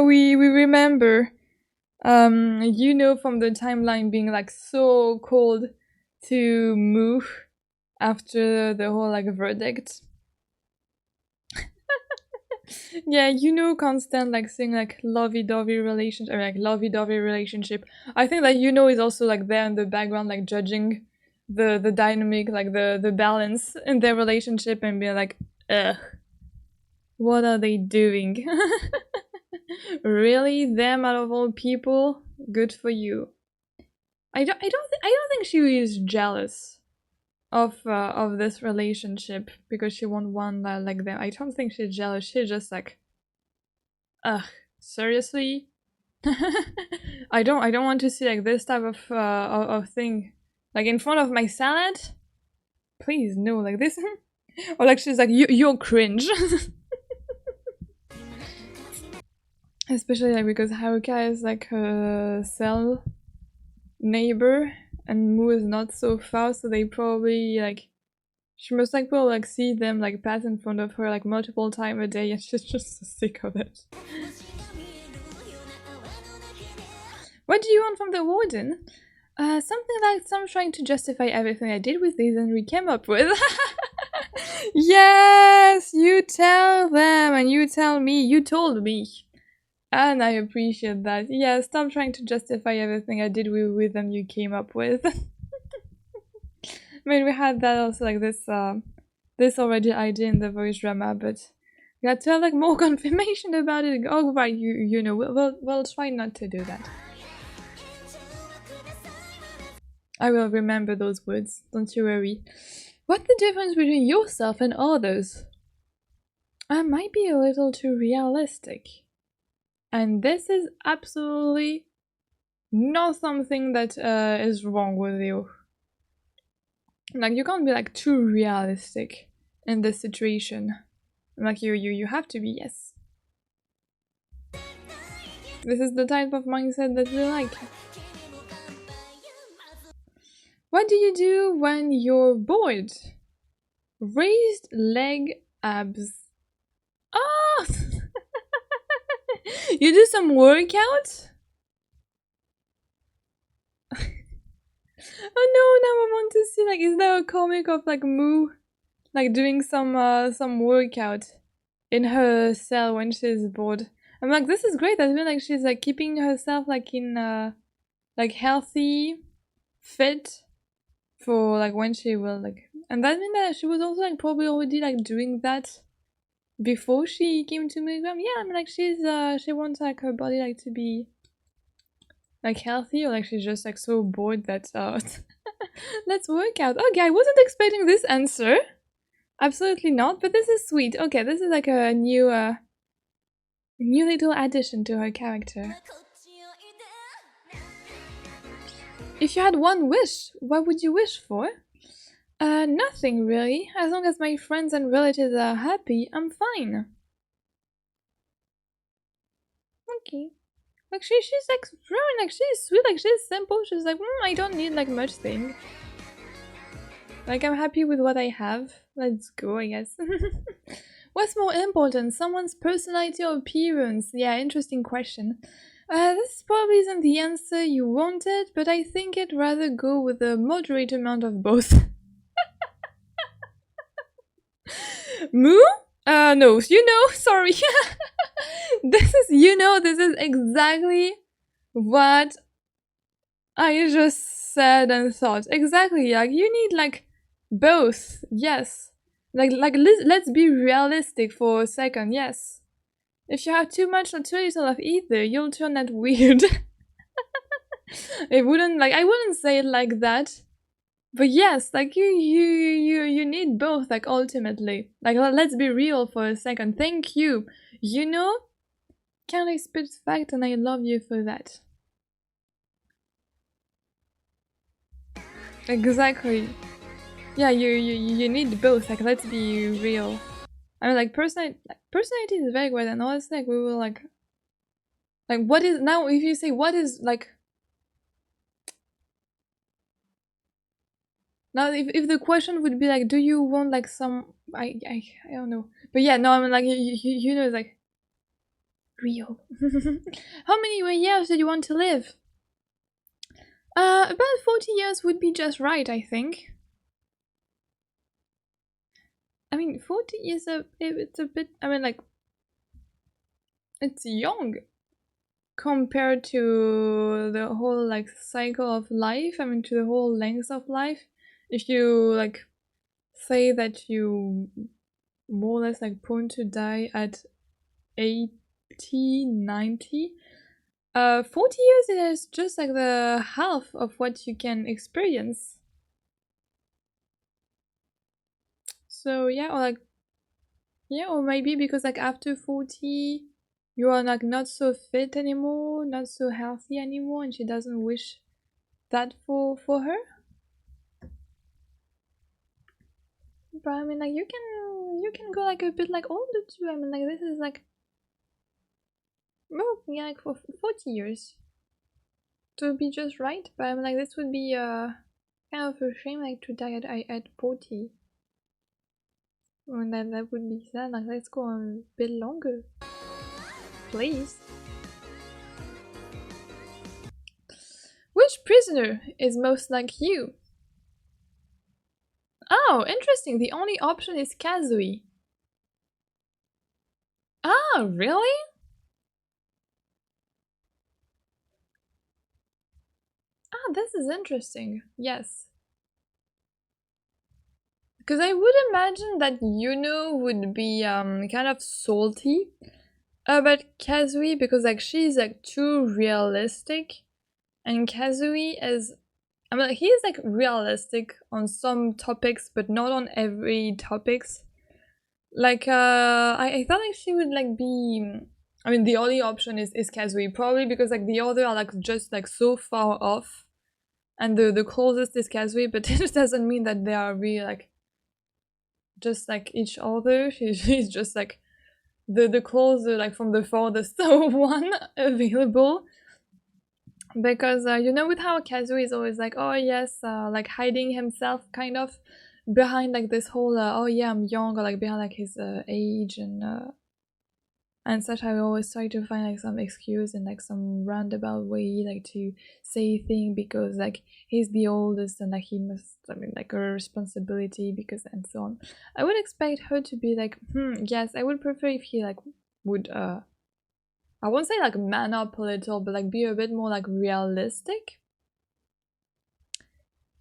We remember. You know, from the timeline being, like, so cold to Mu after the whole like verdict. Yeah, you know, can't stand like seeing like lovey-dovey relationship, or like lovey-dovey relationship. I think that you know is also like there in the background, like judging the dynamic, like the balance in their relationship, and being like, ugh, what are they doing? Really, them out of all people? Good for you. I don't think she is jealous of this relationship because she won't want like them. I don't think she's jealous. She's just like, ugh, seriously. I don't want to see like this type of thing like in front of my salad. Please no, like this. Or like she's like, you're cringe. Especially like because Haruka is like her cell neighbor and Mu is not so far, so they probably like she must like probably like see them like pass in front of her like multiple times a day, and she's just so sick of it. What do you want from the warden? Something like some trying to justify everything I did with these and we came up with. Yes, you tell them and you tell me. You told me. And I appreciate that. Yeah, stop trying to justify everything I did with them you came up with. I mean, we had that also, like, this already idea in the voice drama, but we had to have, like, more confirmation about it. Oh, right, you know, we'll try not to do that. I will remember those words, don't you worry. What's the difference between yourself and others? I might be a little too realistic. And this is absolutely not something that is wrong with you. Like, you can't be like too realistic in this situation. Like you have to be, yes. This is the type of mindset that we like. What do you do when you're bored? Raised leg abs. Oh! You do some workout? Oh no, now I want to see, like, is there a comic of like Mu like doing some workout in her cell when she's bored? I'm like, this is great. I feel like she's like keeping herself like in like healthy, fit for like when she will like, and that means that she was also like probably already like doing that before she came to Milgram. Yeah, I mean like she's she wants like her body like to be like healthy, or like she's just like so bored that let's work out. Okay, I wasn't expecting this answer. Absolutely not, but this is sweet. Okay, this is like a new little addition to her character. If you had one wish, what would you wish for? Nothing really. As long as my friends and relatives are happy, I'm fine. Okay. Like she's like throwing, like she's sweet, like she's simple. She's like, I don't need like much thing. Like I'm happy with what I have. Let's go, I guess. What's more important, someone's personality or appearance? Yeah, interesting question. This probably isn't the answer you wanted, but I think I'd rather go with a moderate amount of both. Mu? No, you know, sorry. This is exactly what I just said and thought. Exactly, like, you need, like, both, yes. Like let's be realistic for a second, yes. If you have too much or too little of either, you'll turn that weird. I wouldn't say it like that. But yes, like you need both, like ultimately. Like let's be real for a second. Thank you. You know, can't expect fact, and I love you for that. Exactly. Yeah, you need both. Like, let's be real. I mean, like, personality is very great, and honestly, like, we will like, what is now? If you say what is like, now if the question would be like, do you want like some? I don't know, but yeah, no, I mean, like, you know, like, real. How many more years do you want to live? About 40 years would be just right, I think. I mean, 40 is it's a bit, I mean, like, it's young compared to the whole, like, cycle of life. I mean, to the whole length of life. If you, like, say that you more or less, like, prone to die at 80, 90, 40 years is just, like, the half of what you can experience. So, yeah, or, like, yeah, or maybe because, like, after 40, you are, like, not so fit anymore, not so healthy anymore, and she doesn't wish that for her. But I mean, like, you can go, like, a bit, like, older too. I mean, like, this is, like, well, yeah, like, for 40 years to be just right. But I mean, like, this would be kind of a shame, like, to die at 40. I mean, that would be sad. Like, let's go a bit longer, please. Which prisoner is most like you? Oh, interesting. The only option is Kazui. Oh, really? Ah, this is interesting. Yes. Because I would imagine that Yuna would be kind of salty about Kazui because, like, she's, like, too realistic, and Kazui is, I mean, like, he is, like, realistic on some topics but not on every topics. Like, I thought, like, she would, like, be, I mean, the only option is Kazui, probably because, like, the other are, like, just, like, so far off, and the closest is Kazui, but it doesn't mean that they are really, like, just like each other. She's just like the closer, like, from the farthest one available. Because you know, with how Kazui is always like, oh yes, like hiding himself kind of behind, like, this whole oh yeah, I'm young, or like behind, like, his age and such. I always try to find, like, some excuse and, like, some roundabout way, like, to say thing because, like, he's the oldest and, like, he must, I mean, like, a responsibility because, and so on. I would expect her to be like, yes, I would prefer if he, like, would I won't say, like, man up a little, but, like, be a bit more, like, realistic.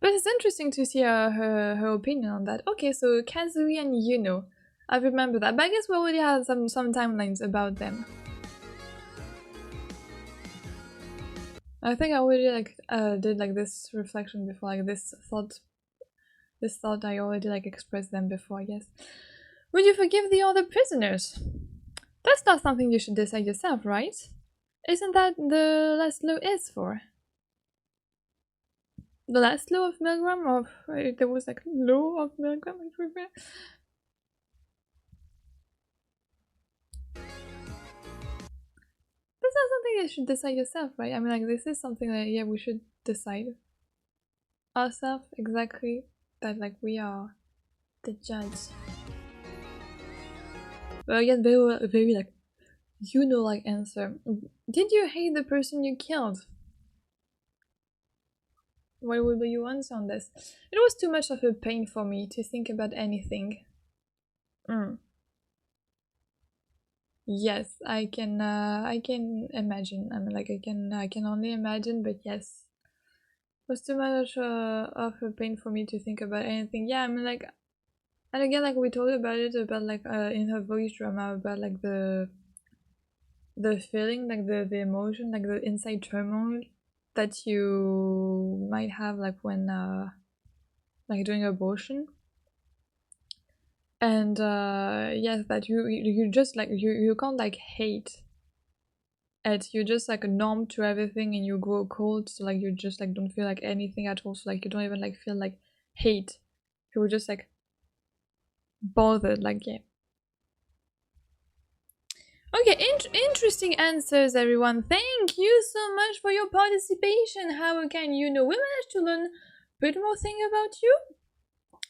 But it's interesting to see her opinion on that. Okay, so Kazui and Yuno, I remember that, but I guess we already had some timelines about them. I think I already, like, did, like, this reflection before, like, this thought I already, like, expressed them before, I guess. Would you forgive the other prisoners? That's not something you should decide yourself, right? Isn't that the last law is for? The last law of Milgram, or there was, like, law of Milgram, I forget. That's not something you should decide yourself, right? I mean, like, this is something that, yeah, we should decide ourselves, exactly, that, like, we are the judge. But again, they were very, like, like, answer. Did you hate the person you killed? What would be your answer on this? It was too much of a pain for me to think about anything. Yes, I can imagine. I mean, like, I can only imagine, but yes. It was too much of a pain for me to think about anything. Yeah, I mean, like, and again, like, we talked about it, about, like, in her voice drama, about, like, the feeling, like, the emotion, like, the inside turmoil that you might have, like, when like, doing abortion. And yes, that you just like you can't like hate it. You just like numb to everything and you grow cold, so like you just like don't feel like anything at all, so like you don't even like feel like hate. You were just like bothered, like yeah. Okay, interesting answers, everyone. Thank you so much for your participation. How can you know? We managed to learn a bit more thing about you.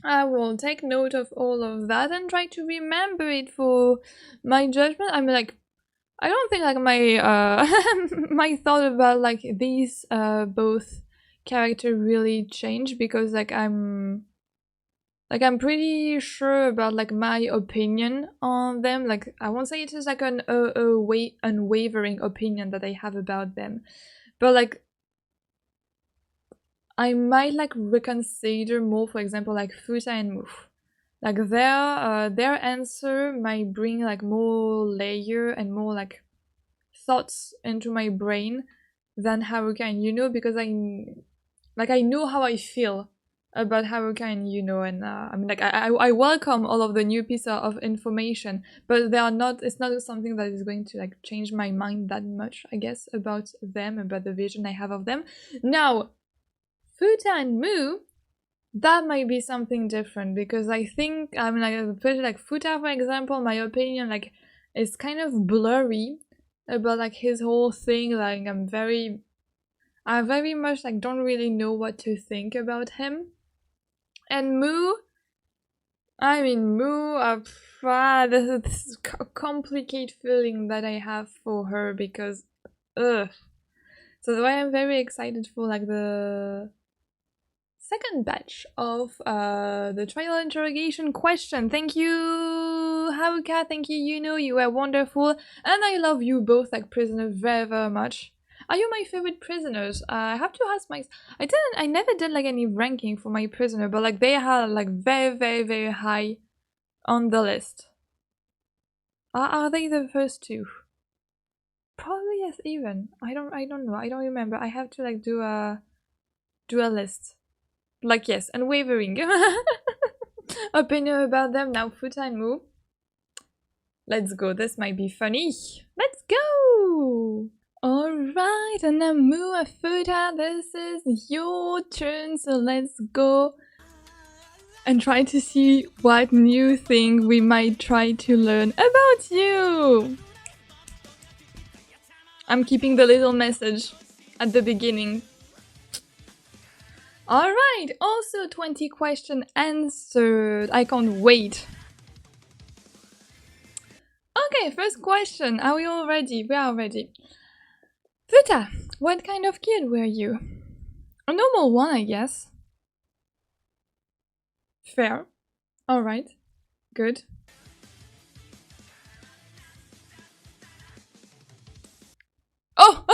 I will take note of all of that and try to remember it for my judgment. I mean, like, I don't think like my my thought about like these both character really changed, because like I'm pretty sure about like my opinion on them. Like I won't say it is like an unwavering opinion that I have about them, but like I might like reconsider more, for example, like Fuuta and Mu. Like their answer might bring like more layer and more like thoughts into my brain than Haruka and Yuna, because I know how I feel about Haruka and Yuna, and I mean like I welcome all of the new piece of information, but they are not. It's not something that is going to like change my mind that much, I guess, about them, about the vision I have of them. Now, Fuuta and Mu, that might be something different, because I think I mean like Fuuta, for example, my opinion like is kind of blurry about like his whole thing. Like I very much like don't really know what to think about him. And Mu, I mean Mu, this is a complicated feeling that I have for her, because ugh. So the way I'm very excited for like the second batch of the trial interrogation question. Thank you, Haruka. Thank you, Yuna. You were wonderful, and I love you both, like prisoners, very very much. Are you my favorite prisoners? I have to ask my. I never did like any ranking for my prisoner, but like they are like very very very high on the list. Are they the first two? Probably yes. Even I don't know. I don't remember. I have to like do a list. Like yes, unwavering opinion about them. Now Fuuta and Mu. Let's go. This might be funny. Let's go. Alright, and now Mu and Fuuta, this is your turn, so let's go and try to see what new thing we might try to learn about you. I'm keeping the little message at the beginning. Alright, also 20 question answered. I can't wait. Okay, first question. Are we all ready? We are ready. Fuuta, what kind of kid were you? A normal one, I guess. Fair. Alright. Good. Oh!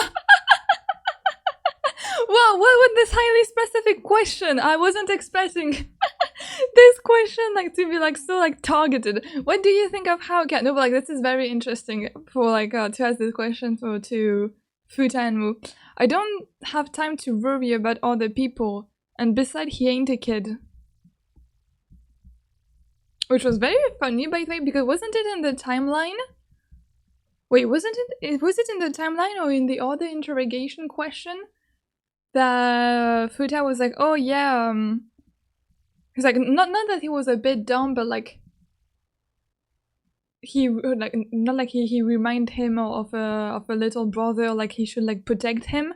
Wow, what was this highly specific question? I wasn't expecting this question like to be like so like targeted. What do you think of Haruka? No, but like this is very interesting for like to ask this question to Fuuta and Mu. I don't have time to worry about other people, and besides he ain't a kid. Which was very funny, by the way, because wasn't it in the timeline? Wait, was it in the timeline or in the other interrogation question? That Fuuta was like, oh yeah, he's like, not that he was a bit dumb, but like he like not like he remind him of a little brother, like he should like protect him.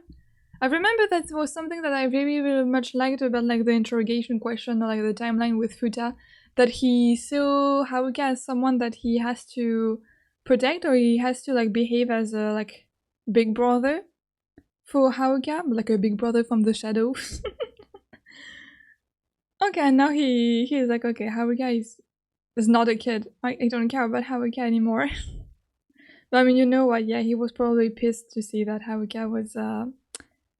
I remember that was something that I very very much liked about like the interrogation question or like the timeline with Fuuta, that he saw Haruka as someone that he has to protect, or he has to like behave as a like big brother for Haruka, like a big brother from the shadows. Okay, and now he's like, okay, Haruka is not a kid. I don't care about Haruka anymore. But I mean, you know what? Yeah, he was probably pissed to see that Haruka was. I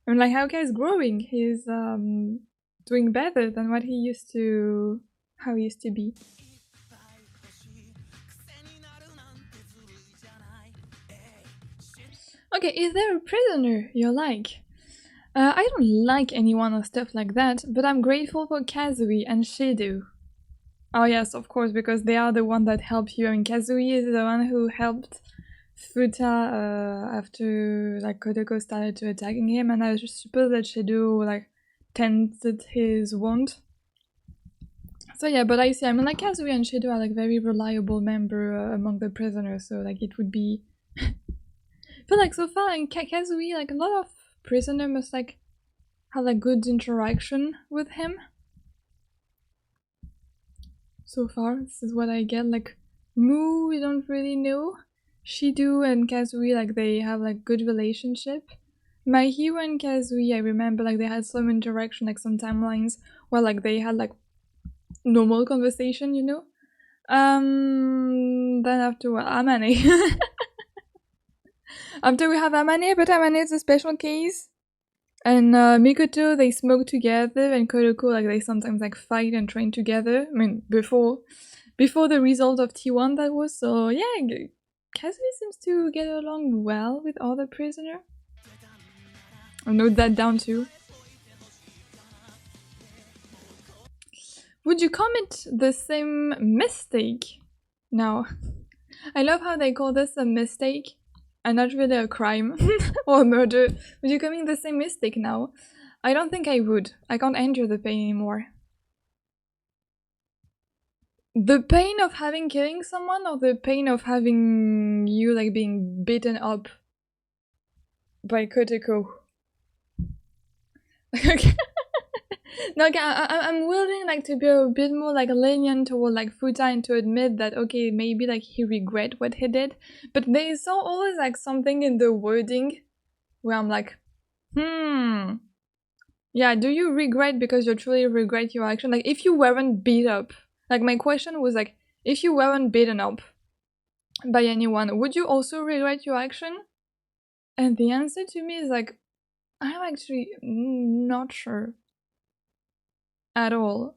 mean, like Haruka is growing. He's doing better than what he used to. How he used to be. Okay, is there a prisoner you like? I don't like anyone or stuff like that, but I'm grateful for Kazui and Shido. Oh yes, of course, because they are the one that help you. I mean, Kazui is the one who helped Fuuta after like Kotoko started to attacking him, and I just suppose that Shido like tended his wound. So yeah, but I see. I mean, like Kazui and Shido are like very reliable member among the prisoners, so like it would be. But like so far in Kazui, like a lot of prisoner must like have like good interaction with him. So far, this is what I get. Like Mu, we don't really know. Shido and Kazui, like they have like good relationship. My hero and Kazui, I remember like they had some interaction, like some timelines where like they had like normal conversation, you know. Then after what, Amane. After we have Amane, but Amane is a special case. And Mikoto, they smoke together, and Kodoko, like they sometimes like fight and train together. I mean, before the result of T1 that was. So yeah, Kazui seems to get along well with other prisoner. I'll note that down too. Would you commit the same mistake? Now, I love how they call this a mistake and not really a crime or a murder. Would you commit the same mistake now? I don't think I would. I can't endure the pain anymore. The pain of killing someone, or the pain of having you like being beaten up by Kotoko? No, okay, I'm willing like to be a bit more like lenient toward like Fuuta and to admit that okay, maybe like he regret what he did, but there is always like something in the wording where I'm like, yeah, do you regret because you truly regret your action? Like if you weren't beat up, like my question was like, if you weren't beaten up by anyone, would you also regret your action? And the answer to me is like, I'm actually not sure at all.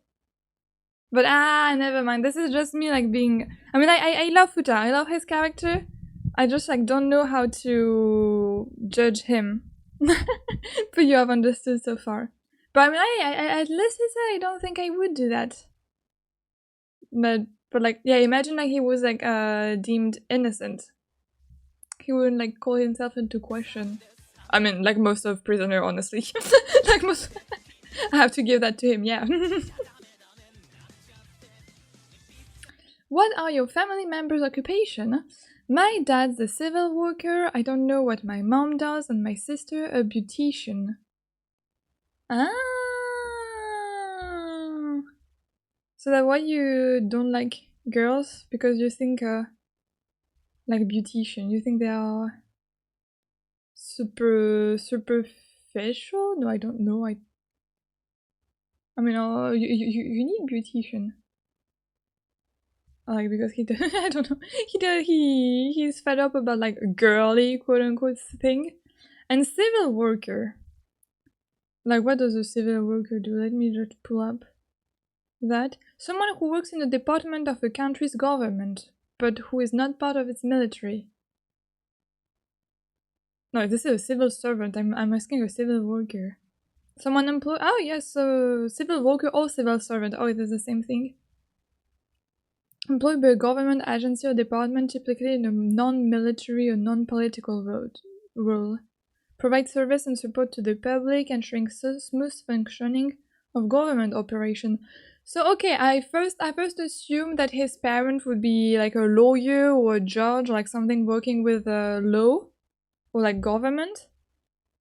But never mind. This is just me like being. I mean, I love Fuuta. I love his character. I just like don't know how to judge him. But you have understood so far. But I mean, I at least I don't think I would do that. But like yeah, imagine like he was like deemed innocent. He wouldn't like call himself into question. I mean, like most of prisoner, honestly. Like most. I have to give that to him. Yeah. What are your family members' occupation? My dad's a civil worker, I don't know what my mom does, and my sister a beautician. Ah! So that why you don't like girls? Because you think, like beautician, you think they are superficial? No, I don't know. I mean, you need beautician. Like because he I don't know, he's fed up about like girly quote unquote thing. And civil worker, like what does a civil worker do? Let me just pull up that. Someone who works in the department of a country's government but who is not part of its military. No, this is a civil servant. I'm asking a civil worker. Someone employed. Oh yes, so civil worker or civil servant. Oh, it is the same thing. Employed by a government agency or department, typically in a non-military or non-political role. Provide service and support to the public, ensuring smooth functioning of government operation. So okay, I first assumed that his parent would be like a lawyer or a judge, like something working with law or like government.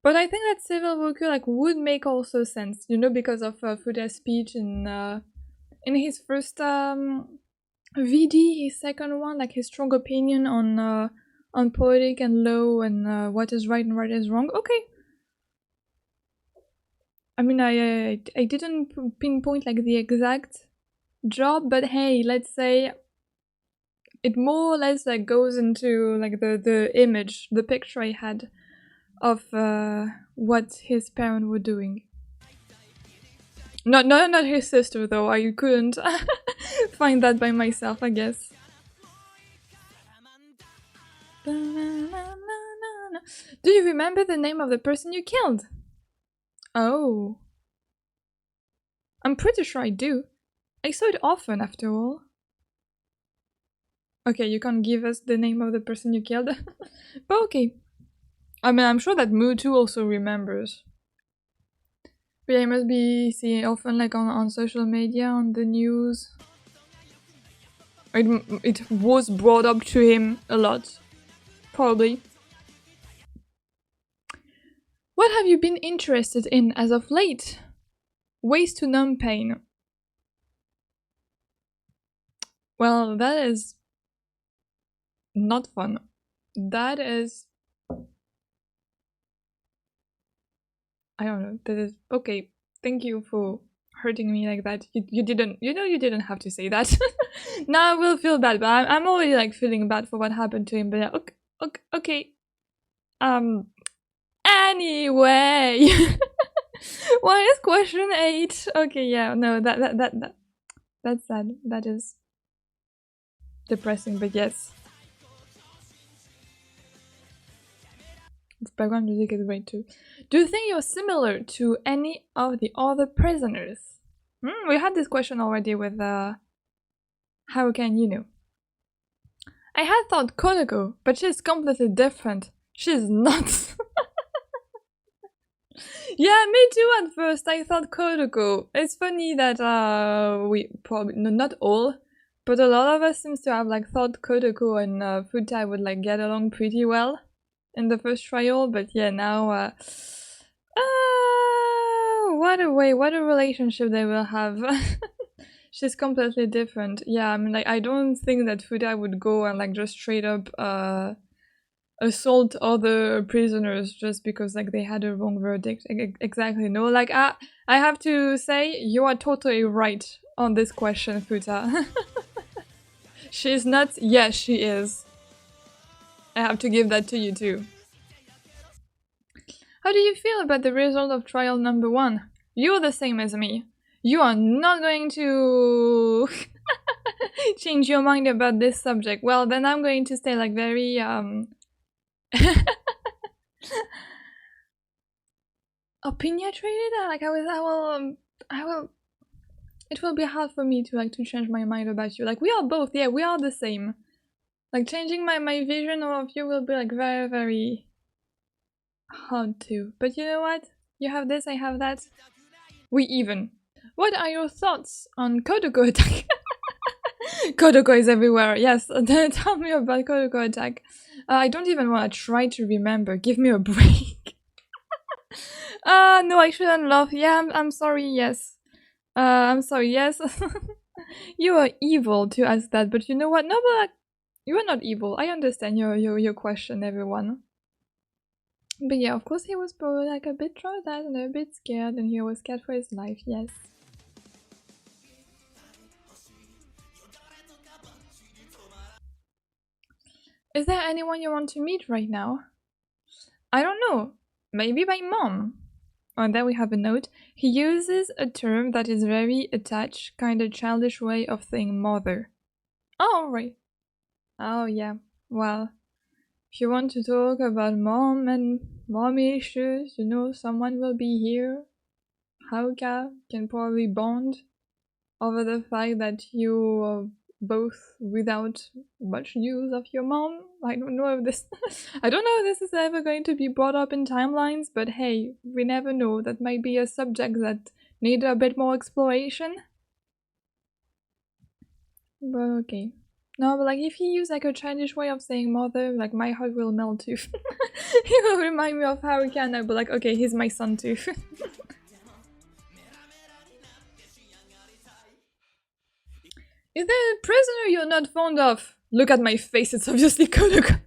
But I think that civil worker like would make also sense, you know, because of Fuda's speech in his first VD, his second one, like his strong opinion on politics and law and what is right and what is wrong. Okay. I mean, I didn't pinpoint like the exact job, but hey, let's say it more or less like goes into like the image, the picture I had of what his parents were doing. Not his sister though. I couldn't find that by myself, I guess. Do you remember the name of the person you killed? Oh. I'm pretty sure I do. I saw it often after all. Okay, you can't give us the name of the person you killed. But okay. I mean, I'm sure that Mutu also remembers. But yeah, he must be seeing often like on social media, on the news. It was brought up to him a lot. Probably. What have you been interested in as of late? Ways to numb pain. Well, that is not fun. That is... I don't know. That is... Okay, thank you for hurting me like that. You didn't... You know you didn't have to say that. Now I will feel bad, but I'm already like feeling bad for what happened to him. But yeah, okay. Anyway... Why is question 8? Okay, yeah, no, that's sad. That is depressing, but yes. Its background music is great too. Do you think you're similar to any of the other prisoners? We had this question already with Haruka and Yuna. I had thought Kodako, but she's completely different. She's nuts. Yeah, me too at first. I thought Kodako. It's funny that we probably, no, not all, but a lot of us seems to have like thought Kodako and Fuuta would like get along pretty well in the first trial, but yeah, now what a relationship they will have. She's completely different. Yeah, I mean, like, I don't think that Fuuta would go and like just straight up assault other prisoners just because like they had a wrong verdict. Exactly. No, like I have to say you are totally right on this question, Fuuta. She's nuts. Yes, she is. I have to give that to you too. How do you feel about the result of trial number 1? You're the same as me. You are not going to change your mind about this subject. Well, then I'm going to stay like very opinionated. Like I will. It will be hard for me to like to change my mind about you. Like we are both, yeah, we are the same. Like changing my vision of you will be like very, very hard too. But you know what? You have this, I have that. We even. What are your thoughts on Kodoko attack? Kodoko is everywhere. Yes, tell me about Kodoko attack. I don't even want to try to remember. Give me a break. No, I shouldn't laugh. Yeah, I'm sorry. Yes. I'm sorry. Yes. You are evil to ask that, but you know what? No, but you are not evil. I understand your question, everyone. But yeah, of course he was probably like a bit traumatized and a bit scared, and he was scared for his life. Yes. Is there anyone you want to meet right now? I don't know. Maybe my mom. Oh, and there we have a note. He uses a term that is very attached, kind of childish way of saying mother. Oh, right. Oh, yeah. Well, if you want to talk about mom and mommy issues, you know, someone will be here. Haruka can probably bond over the fact that you are both without much use of your mom. I don't know if this I don't know if this is ever going to be brought up in timelines, but hey, we never know. That might be a subject that needs a bit more exploration. But okay. No, but like if he used like a childish way of saying mother, like my heart will melt too. He will remind me of Haruka and I'll be like, okay, he's my son too. Is there a prisoner you're not fond of? Look at my face, it's obviously Kodoko.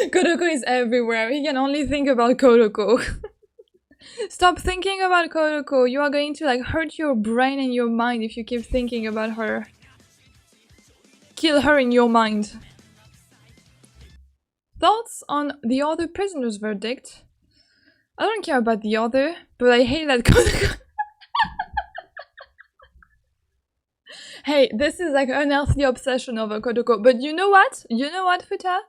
Kodoko is everywhere, he can only think about Kodoko. Stop thinking about Kodoko, you are going to like hurt your brain and your mind if you keep thinking about her. Kill her in your mind. Thoughts on the other prisoner's verdict? I don't care about the other, but I hate that Kodoko. Hey, this is like an unhealthy obsession over Kodoko, but you know what? You know what, Fuuta?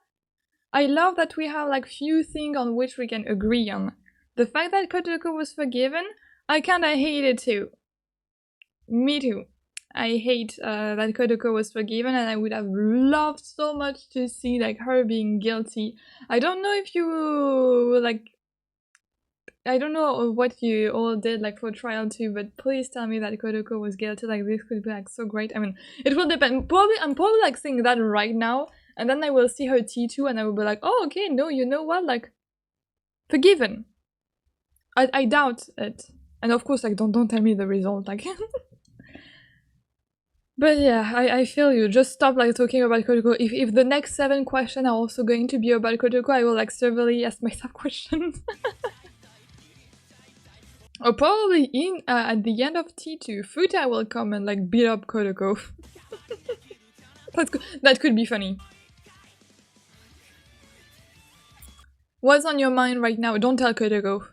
I love that we have like few things on which we can agree on. The fact that Kodoko was forgiven, I kinda hate it too. Me too. I hate that Kodoko was forgiven, and I would have loved so much to see like her being guilty. I don't know if you like. I don't know what you all did like for trial 2, but please tell me that Kodoko was guilty. Like this could be like so great. I mean, it will depend. I'm probably like saying that right now, and then I will see her T2, and I will be like, oh, okay, no, you know what, like, forgiven. I doubt it, and of course, like, don't tell me the result, like. But yeah, I feel you. Just stop like talking about Kodoko. If the next 7 questions are also going to be about Kodoko, I will like severely ask myself questions. Or probably in at the end of T2, Fuuta will come and like beat up Kodoko. That could be funny. What's on your mind right now? Don't tell Kodoko.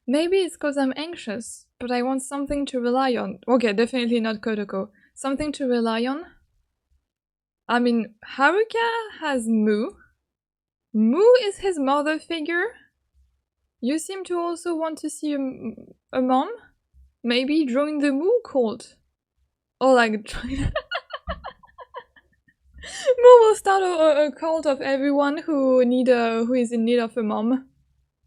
Maybe it's because I'm anxious, but I want something to rely on. Okay, definitely not Kodoko. Something to rely on? I mean, Haruka has Mu. Mu is his mother figure. You seem to also want to see a mom? Maybe join the Mu cult? Or like try Mu will start a cult of everyone who is in need of a mom.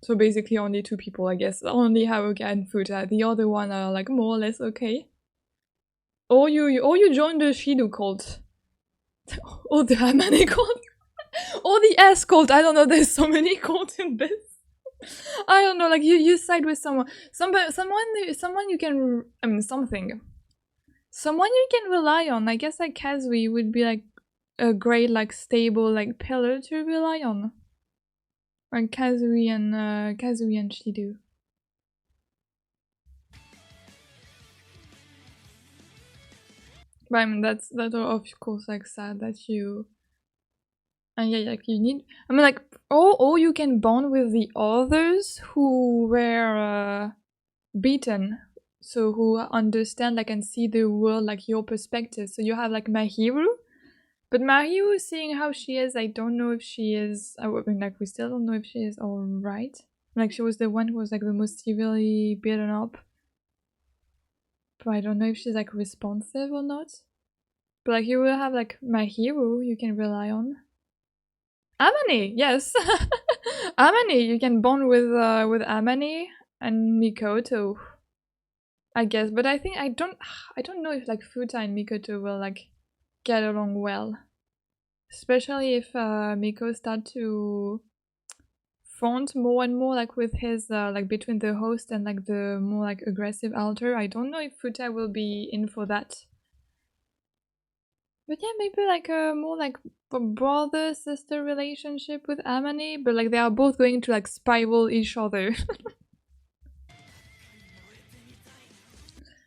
So basically only 2 people, I guess. Only Haruka and Fuuta. The other one are like more or less okay. Or you join the Shido cult. Or the Amane cult. Or the S cult. I don't know, there's so many cults in this. I don't know, like you side with someone you can someone you can rely on. I guess like Kazui would be like a great like stable like pillar to rely on. Like Kazui and Shido. But I mean that's of course like sad that you. And yeah, like you need. I mean, like, or you can bond with the others who were beaten, so who understand, like, and see the world like your perspective. So you have like Mahiru, but Mahiru, seeing how she is, I don't know if she is. I mean, like, we still don't know if she is all right. Like, she was the one who was like the most severely beaten up, but I don't know if she's like responsive or not. But like, you will have like Mahiru you can rely on. Amane, yes. Amane, you can bond with Amane and Mikoto, I guess. But I think I don't know if like Fuuta and Mikoto will like get along well, especially if Miko start to front more and more like with his like between the host and like the more like aggressive alter. I don't know if Fuuta will be in for that. But yeah, maybe like a more like a brother-sister relationship with Amane, but like they are both going to like spiral each other.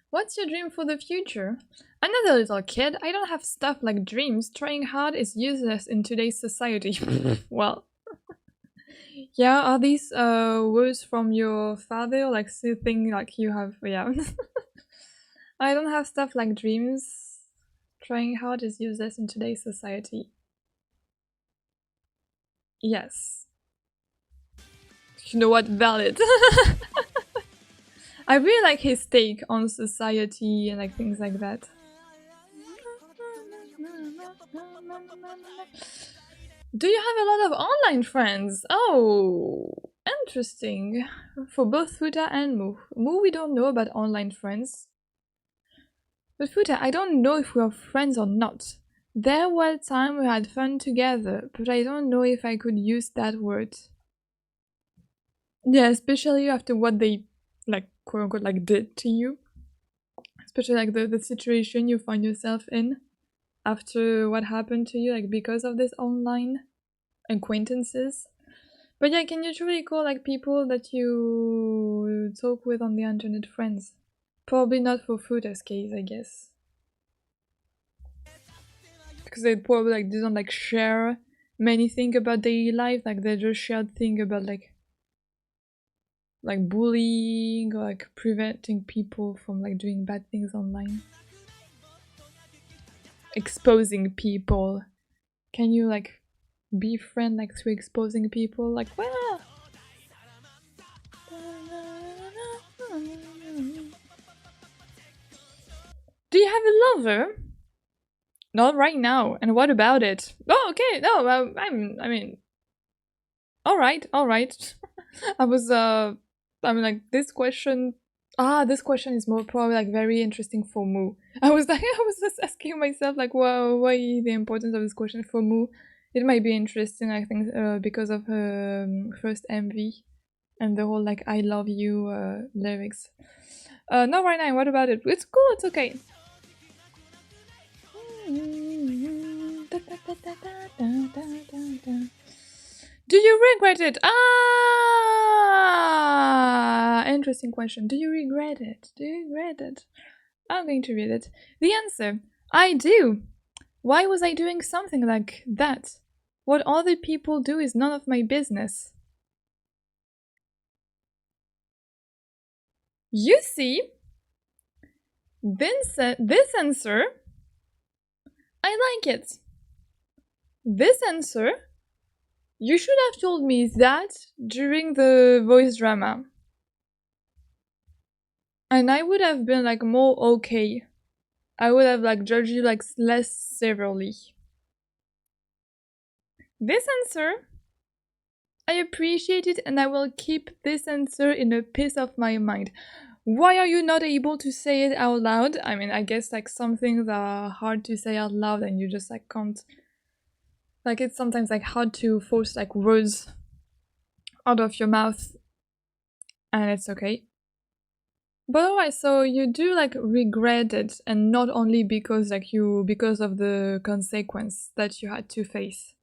What's your dream for the future? Another little kid. I don't have stuff like dreams. Trying hard is useless in today's society. Well, yeah, are these words from your father? Like something like you have? Yeah. I don't have stuff like dreams. Trying hard is useless in today's society. Yes. You know what? Valid. I really like his take on society and like things like that. Do you have a lot of online friends? Oh, interesting. For both Fuuta and Mu. Mu, we don't know about online friends. But Fuuta, I don't know if we are friends or not. There were times we had fun together, but I don't know if I could use that word. Yeah, especially after what they, like, quote unquote, like, did to you. Especially, like, the situation you find yourself in after what happened to you, like, because of this online acquaintances. But yeah, can you truly call, like, people that you talk with on the internet friends? Probably not for Fuuta's case, I guess. Because they probably, like, didn't, like, share many things about daily life. Like, they just shared things about, like bullying or like preventing people from like doing bad things online. Exposing people. Can you like be friend like through exposing people? Like, well, over. Not right now. And what about it? Oh, okay. No, I mean, all right. I was, like, this question is more probably like very interesting for Mu. I was just asking myself like, wow, why the importance of this question for Mu? It might be interesting, I think, because of her first MV and the whole like "I love you" lyrics. Not right now. What about it? It's cool. It's okay. Do you regret it? Ah, interesting question. Do you regret it? I'm going to read it. The answer: I do. Why was I doing something like that? What other people do is none of my business. You see, this answer, I like it. This answer, you should have told me that during the voice drama. And I would have been like more okay. I would have like judged you like less severely. This answer, I appreciate it and I will keep this answer in a piece of my mind. Why are you not able to say it out loud? I mean, I guess like some things are hard to say out loud and you just like can't. Like it's sometimes like hard to force like words out of your mouth and it's okay. But alright, so you do like regret it and not only because because of the consequence that you had to face.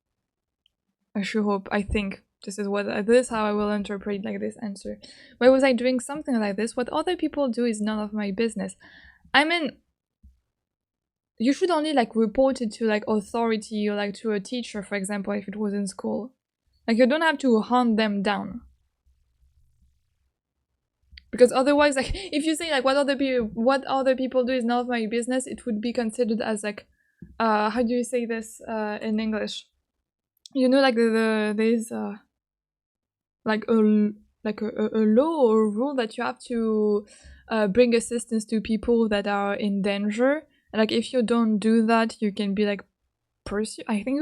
I sure hope, I think this is how I will interpret like this answer. Why was I doing something like this? What other people do is none of my business. I mean, you should only like report it to like authority or like to a teacher, for example, if it was in school. Like you don't have to hunt them down. Because otherwise, like if you say like what other people do is none of my business, it would be considered as like how do you say this in English? You know, like there's like a law or a rule that you have to bring assistance to people that are in danger. And like if you don't do that, you can be like pursue. I think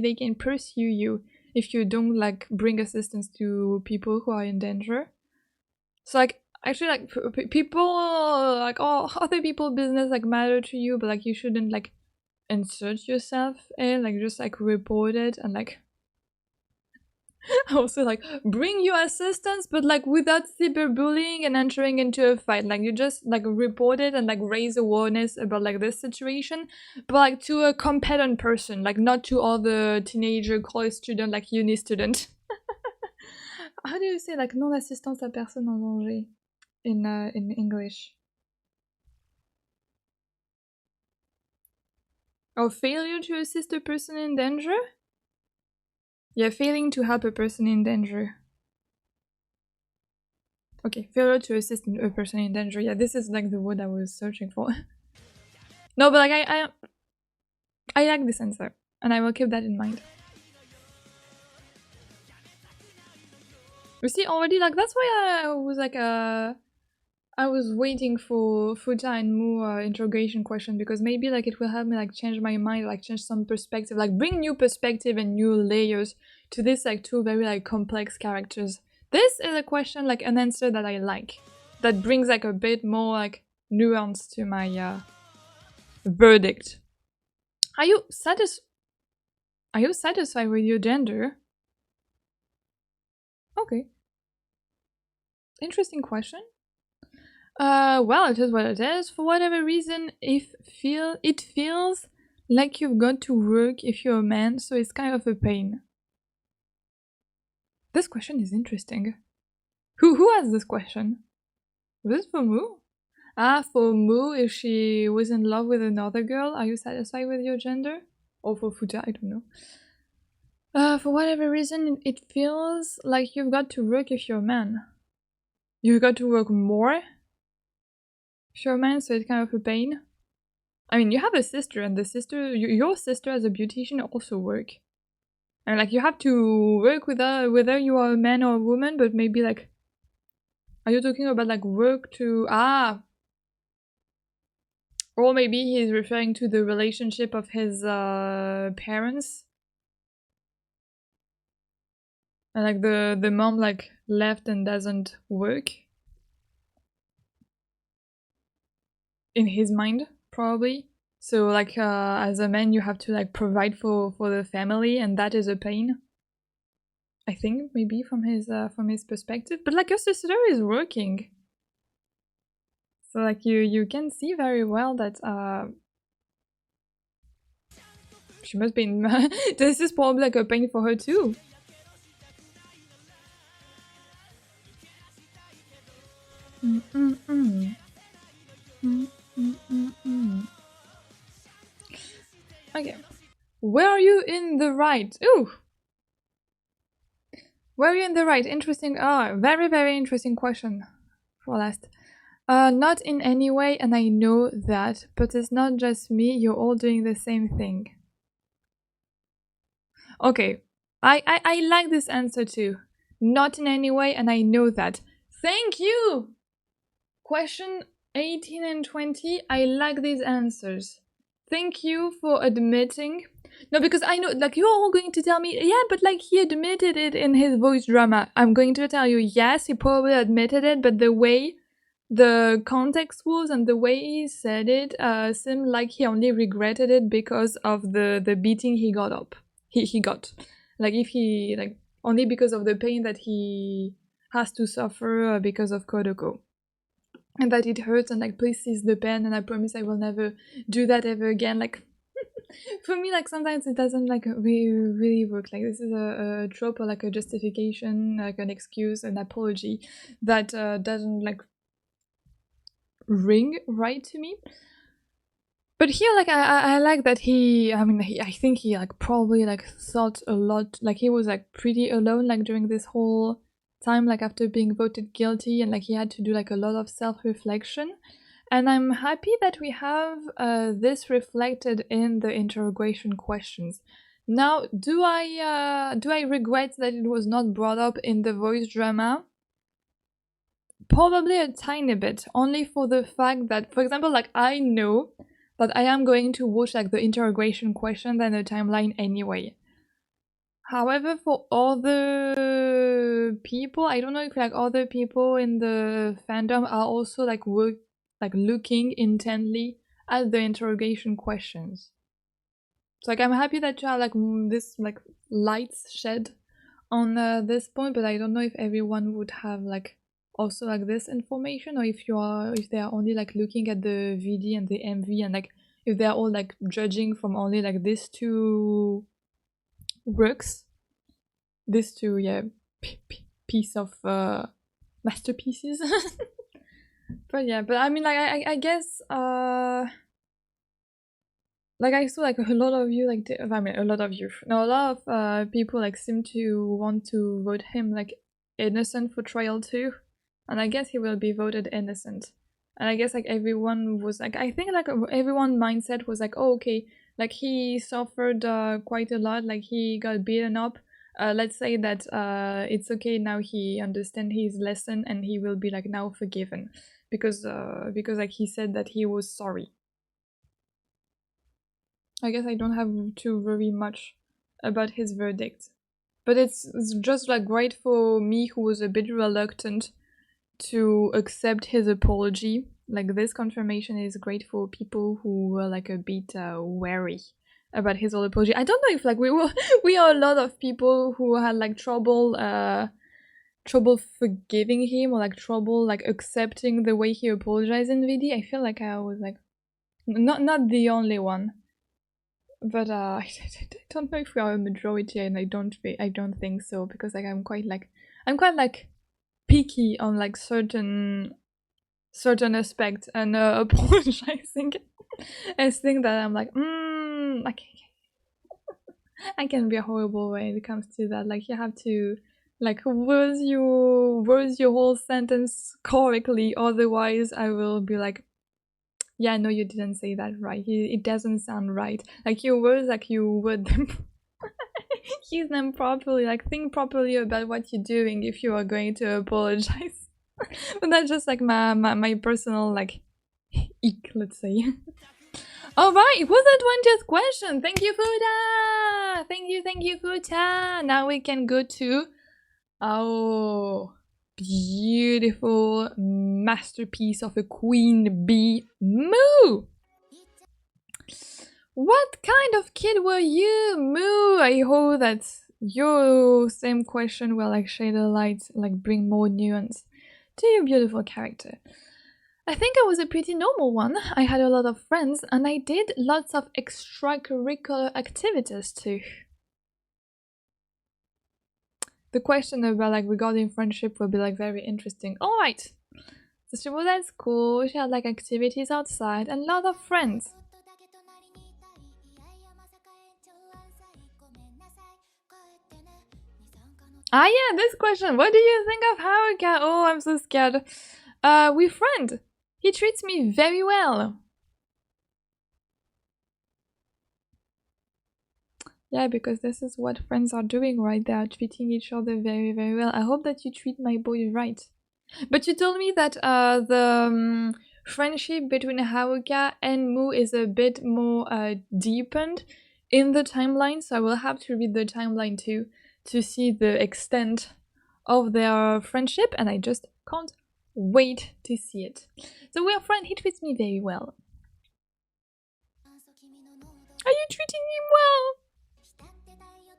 they can pursue you if you don't like bring assistance to people who are in danger. So like actually like people like other people's business like matter to you, but like you shouldn't like insert yourself in, like just like report it and like also like bring your assistance, but like without cyberbullying and entering into a fight. Like you just like report it and like raise awareness about like this situation, but like to a competent person, like not to all the teenager college student, like uni student. How do you say like non-assistance à personne en danger in English? Or failure to assist a person in danger? Yeah, failing to help a person in danger. Okay, failure to assist a person in danger. Yeah, this is like the word I was searching for. No, but like I like this answer, and I will keep that in mind. You see, already like that's why I was like I was waiting for Fuuta and Mu interrogation question, because maybe like it will help me like change my mind, like change some perspective, like bring new perspective and new layers to this like two very like complex characters. This is a question like an answer that I like, that brings like a bit more like nuance to my verdict. Are you satisfied with your gender? Okay. Interesting question. Well, it is what it is. For whatever reason, it feels like you've got to work if you're a man, so it's kind of a pain. This question is interesting. Who asked this question? Was it for Mu? Ah, for Mu, if she was in love with another girl, are you satisfied with your gender? Or for Fuuta, I don't know. For whatever reason, it feels like you've got to work if you're a man. You've got to work more if you're a man, so it's kind of a pain. I mean, you have a sister, and your sister as a beautician also work. And like, you have to work with her, whether you are a man or a woman, but maybe like, are you talking about like work to, Or maybe he's referring to the relationship of his parents. And like the mom like left and doesn't work. In his mind, probably. So like as a man you have to like provide for the family, and that is a pain. I think maybe from his perspective. But like your sister is working. So like you can see very well that she must be this is probably like a pain for her too. Okay. Were you in the right? Ooh! Were you in the right? Interesting. Very, very interesting question for last. Not in any way, and I know that, but it's not just me, you're all doing the same thing. Okay. I like this answer too. Not in any way, and I know that. Thank you! Question 18 and 20, I like these answers. Thank you for admitting. No, because I know, like, you're all going to tell me, yeah, but like, he admitted it in his voice drama. I'm going to tell you, yes, he probably admitted it, but the way the context was and the way he said it seemed like he only regretted it because of the beating he got. Like, if he, like, only because of the pain that he has to suffer because of Kodoko. And that it hurts, and like, please seize the pen, and I promise I will never do that ever again. Like, for me, like, sometimes it doesn't like really work. Like, this is a trope or like a justification, like an excuse, an apology that doesn't like ring right to me. But here, like, I like that I think he like probably like thought a lot. Like, he was like pretty alone like during this whole time, like after being voted guilty, and like he had to do like a lot of self-reflection. And I'm happy that we have this reflected in the interrogation questions. Now, do I regret that it was not brought up in the voice drama? Probably a tiny bit, only for the fact that, for example, like, I know that I am going to watch like the interrogation questions and the timeline anyway. However, for other people, I don't know if like other people in the fandom are also like looking intently at the interrogation questions. So like, I'm happy that you have like this like lights shed on this point, but I don't know if everyone would have like also like this information, or if they are only like looking at the VD and the MV, and like if they are all like judging from only like these two works, these two piece of masterpieces. But yeah, but I mean, like, I guess like, I saw like a lot of you like a lot of people like seem to want to vote him like innocent for trial 2, and I guess he will be voted innocent. And I guess like everyone was like, I think like everyone mindset was like, oh, okay, like he suffered quite a lot, like he got beaten up. Let's say that it's okay now, he understand his lesson and he will be like now forgiven because like he said that he was sorry. I guess I don't have to worry much about his verdict, but it's just like great for me, who was a bit reluctant to accept his apology. Like, this confirmation is great for people who were like a bit wary about his whole apology. I don't know if like we are a lot of people who had like trouble forgiving him, or like trouble like accepting the way he apologized in VD. I feel like I was like not the only one, but I don't know if we are a majority, and I don't think so, because like I'm quite picky on like certain aspects, and apologizing I think that I'm like I can be horrible when it comes to that. Like, you have to like words your whole sentence correctly, otherwise I will be like, yeah, no, you didn't say that right, it doesn't sound right. Like, your words, like, you word them use them properly, like think properly about what you're doing if you are going to apologize. But that's just like my personal like ick, let's say. Alright, it was the 20th question. Thank you, Fuuta! Thank you, Fuuta! Now we can go to our beautiful masterpiece of a queen bee, Moo! What kind of kid were you, Moo? I hope that your same question will like shade a light, like bring more nuance to your beautiful character. I think I was a pretty normal one. I had a lot of friends and I did lots of extracurricular activities too. The question about like regarding friendship will be like very interesting. Alright. So she was at school, she had like activities outside and a lot of friends. Ah yeah, this question. What do you think of Haruka? Oh, I'm so scared. We're friends. He treats me very well. Yeah, because this is what friends are doing, right? They are treating each other very, very well. I hope that you treat my boy right. But you told me that the friendship between Haruka and Moo is a bit more deepened in the timeline, so I will have to read the timeline too to see the extent of their friendship, and I just can't wait to see it. So we're friends, he treats me very well. Are you treating him well?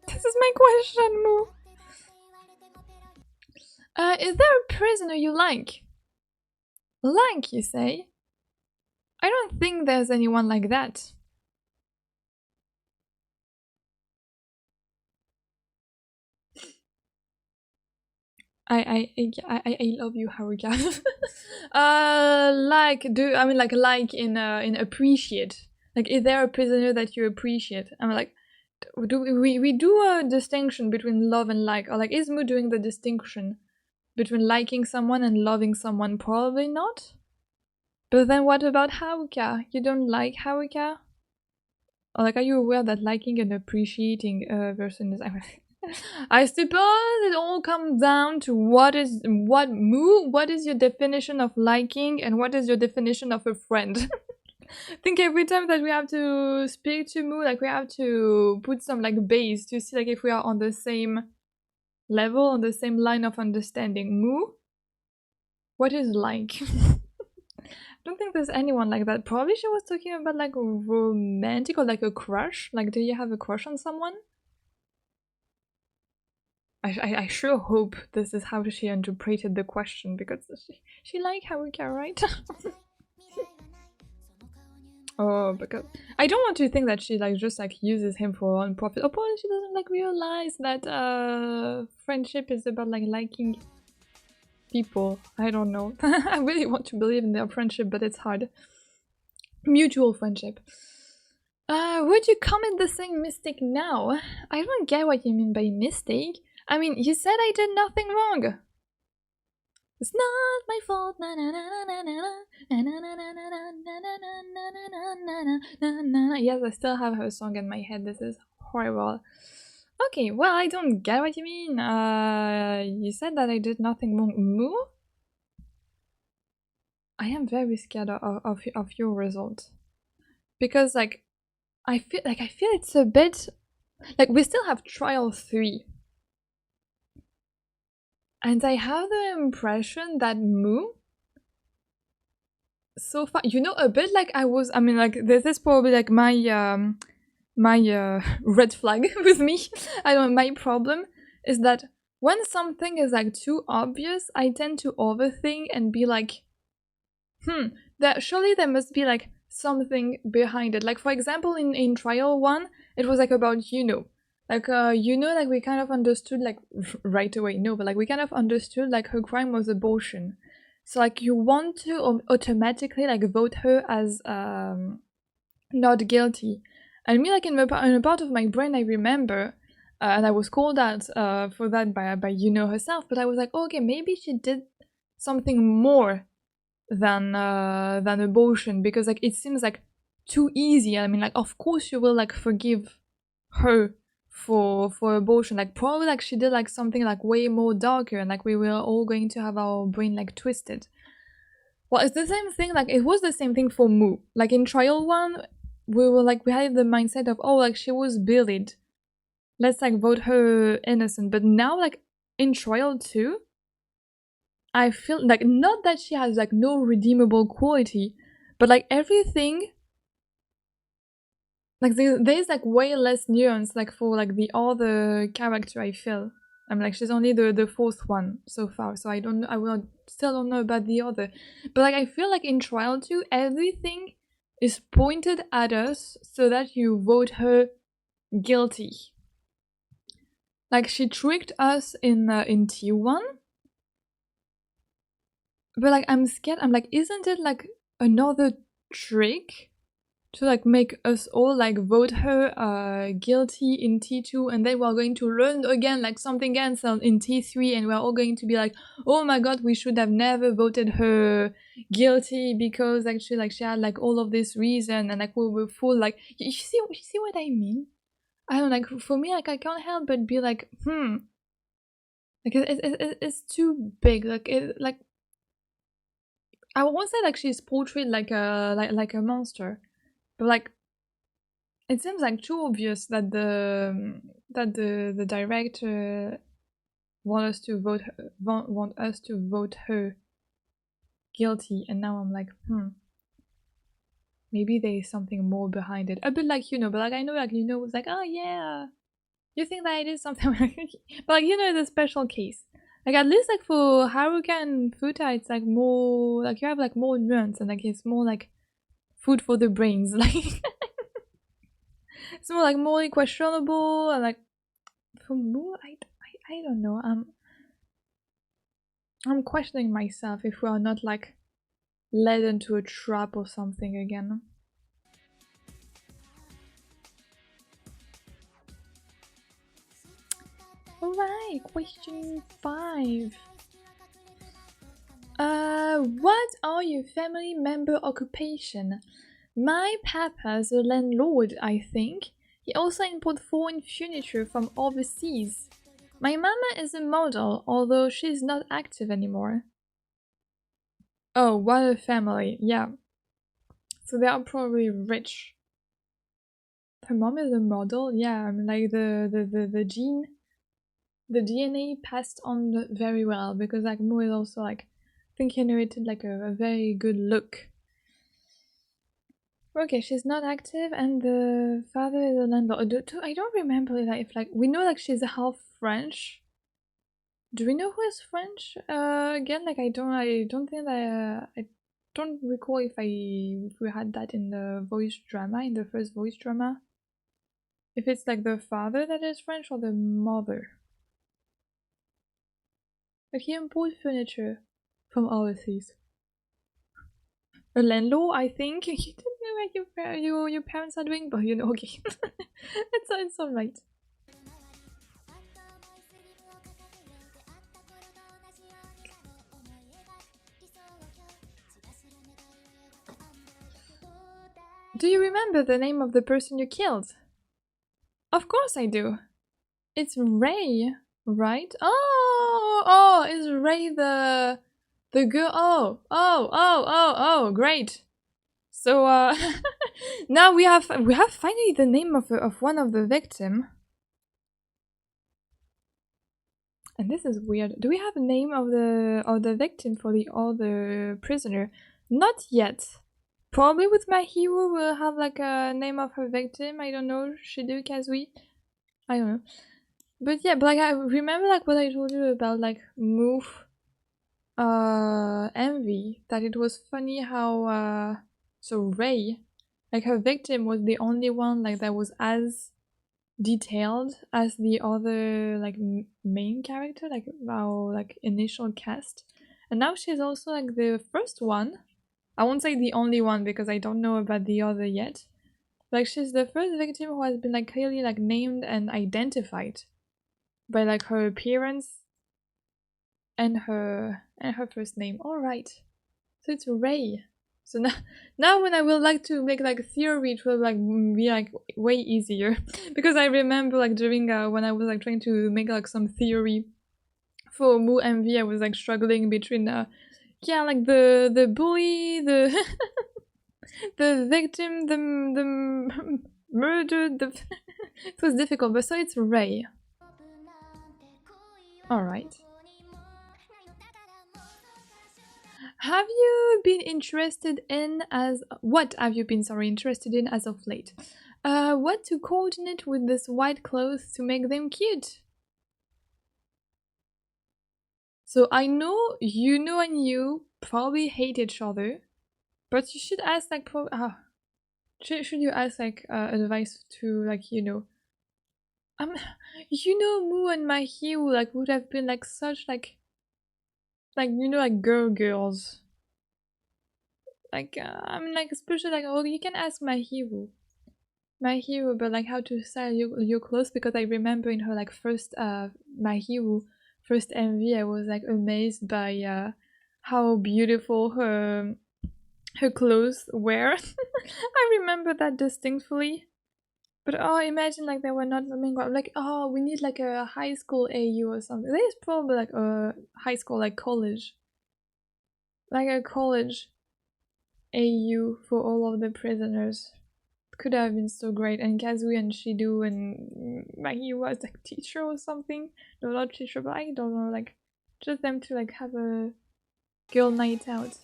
This is my question, Moo. Is there a prisoner you like? Like, you say? I don't think there's anyone like that. I love you, Haruka. like in appreciate. Like, is there a prisoner that you appreciate? I'm like, we do a distinction between love and like, or like, is Moo doing the distinction between liking someone and loving someone? Probably not. But then what about Haruka? You don't like Haruka? Or like, are you aware that liking and appreciating a person is... I suppose it all comes down to what is your definition of liking and what is your definition of a friend? I think every time that we have to speak to Moo, like we have to put some like base to see like if we are on the same level, on the same line of understanding. Moo, what is like? I don't think there's anyone like that. Probably she was talking about like romantic or like a crush. Like, do you have a crush on someone? I sure hope this is how she interpreted the question, because she liked Haruka, right? Oh, because I don't want to think that she like just like uses him for her own profit. Or probably she doesn't like realize that friendship is about like liking people. I don't know. I really want to believe in their friendship, but it's hard. Mutual friendship. Would you commit the same mistake now? I don't get what you mean by mistake. I mean, you said I did nothing wrong. It's not my fault. Yes, I still have her song in my head. This is horrible. Okay, well, I don't get what you mean. You said that I did nothing wrong. Moo? I am very scared of your result. Because, like, I feel it's a bit... Like, we still have trial 3. And I have the impression that Moo, so far, you know, a bit like I mean, like, this is probably like my red flag with me. I don't know, my problem is that when something is like too obvious, I tend to overthink and be like, surely there must be like something behind it. Like, for example, in trial 1, it was like about Yuna. Like, like we kind of understood, like, right away, no, but like we kind of understood, like, her crime was abortion. So, like, you want to automatically, like, vote her as not guilty. And me, like, in a part of my brain, I remember, and I was called out for that by Yuna herself, but I was like, oh, okay, maybe she did something more than abortion, because, like, it seems, like, too easy. I mean, like, of course you will, like, forgive her for abortion. Like, probably like she did like something like way more darker, and like we were all going to have our brain like twisted. Well, it's the same thing, like it was the same thing for Moo. Like in trial 1, we were like, we had the mindset of, oh, like she was bullied, let's like vote her innocent. But now, like in trial 2, I feel like, not that she has like no redeemable quality, but like everything, like there's like way less nuance like for like the other character. I feel I'm like, she's only the fourth one so far, so I still don't know about the other. But like I feel like in trial 2, everything is pointed at us so that you vote her guilty. Like she tricked us in T1, but like I'm scared. I'm like, isn't it like another trick to like make us all like vote her guilty in T2, and then we're going to learn again like something else in T3, and we're all going to be like, oh my god, we should have never voted her guilty because actually like she had like all of this reason, and like we were full like, you see what I mean? I don't like, for me, like I can't help but be like, like it's too big. Like I won't say like she's portrayed like a monster, but like it seems like too obvious that the director want us to vote her guilty, and now I'm like, maybe there is something more behind it. A bit like but like I know like was like, oh yeah, you think that it is something, but like it's a special case. Like at least like for Haruka and Fuuta, it's like more like you have like more nuance, and like it's more like food for the brains. Like it's more like morally questionable, and like for Moo, I don't know. I'm questioning myself if we are not like led into a trap or something again. Alright, question 5. What are your family member occupation? My papa's a landlord, I think. He also imports foreign furniture from overseas. My mama is a model, although she's not active anymore. Oh, what a family, yeah. So they are probably rich. Her mom is a model, yeah, I mean like the gene, the DNA passed on very well, because like Mo is also like, I think he inherited like a very good look. Okay, she's not active, and the father is a landlord. I don't remember that if like, we know like she's half French. Do we know who is French? Again, like I don't think that I don't recall if we had that in the voice drama, in the first voice drama. If it's like the father that is French or the mother. But he imports furniture from overseas. A landlord, I think. You don't know what your parents are doing, but okay. it's alright. Do you remember the name of the person you killed? Of course I do. It's Ray, right? Oh, is Ray the girl? Oh, great. So now we have finally the name of one of the victim. And this is weird. Do we have a name of the victim for the other prisoner? Not yet. Probably with my hero we'll have like a name of her victim. I don't know. Shidu, Kazui. I don't know. But yeah, but like I remember like what I told you about like Move Envy, that it was funny how so Ray, like her victim was the only one like that was as detailed as the other like main character, like our like initial cast, and now she's also like the first one. I won't say the only one because I don't know about the other yet. Like she's the first victim who has been like clearly like named and identified by like her appearance and her first name. All right, so it's Ray. So now when I will like to make like a theory, it will like be like way easier because I remember like during when I was like trying to make like some theory for Mu MV, I was like struggling between yeah, like the bully, the The victim, the murdered, the... It was difficult, but so it's Ray. Alright. Have you been interested in as... What have you been, interested in as of late? What to coordinate with this white clothes to make them cute? So I know Yuna and you probably hate each other, but you should ask like should you ask like advice to like Mu and my hero like would have been like such like like girls. Like like especially like you can ask my hero, but like how to style your clothes, because I remember in her like first my hero first MV, I was like amazed by how beautiful her clothes were. I remember that distinctly. But imagine like they were not like we need like a high school AU or something. There's probably like a high school like college, like a college AU for all of the prisoners. Could have been so great. And Kazui and Shidu and Maggie was like teacher or something. No, not teacher, but I don't know, like just them to like have a girl night out.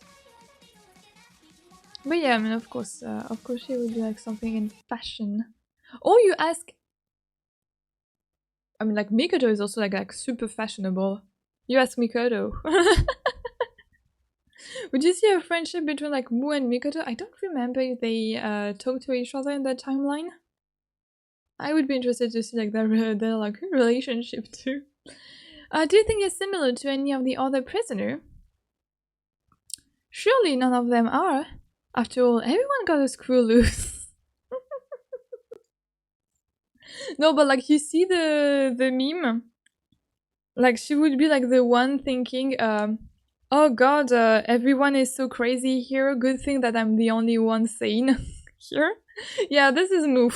But yeah, I mean, of course she would do like something in fashion. Or you ask, I mean, like Mikoto is also like super fashionable. You ask Mikoto. Would you see a friendship between like Mu and Mikoto? I don't remember if they talk to each other in the timeline. I would be interested to see like their like relationship too. Do you think it's similar to any of the other prisoner? Surely none of them are. After all, everyone got a screw loose. No, but like you see the meme. Like she would be like the one thinking, oh god, everyone is so crazy here. Good thing that I'm the only one sane here. Yeah, this is Mu.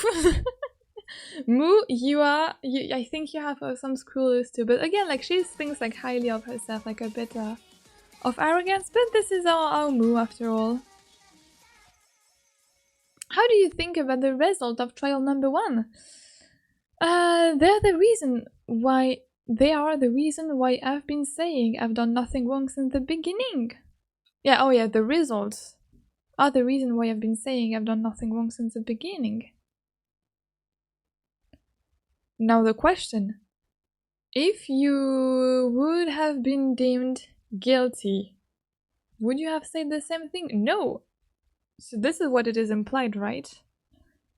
Mu, I think you have some screws too. But again, like she thinks like highly of herself, like a bit of arrogance. But this is our Mu after all. How do you think about the result of trial number 1? They're the reason why. They are the reason why I've been saying I've done nothing wrong since the beginning. Yeah, oh yeah, the results are the reason why I've been saying I've done nothing wrong since the beginning. Now the question. If you would have been deemed guilty, would you have said the same thing? No. So this is what it is implied, right?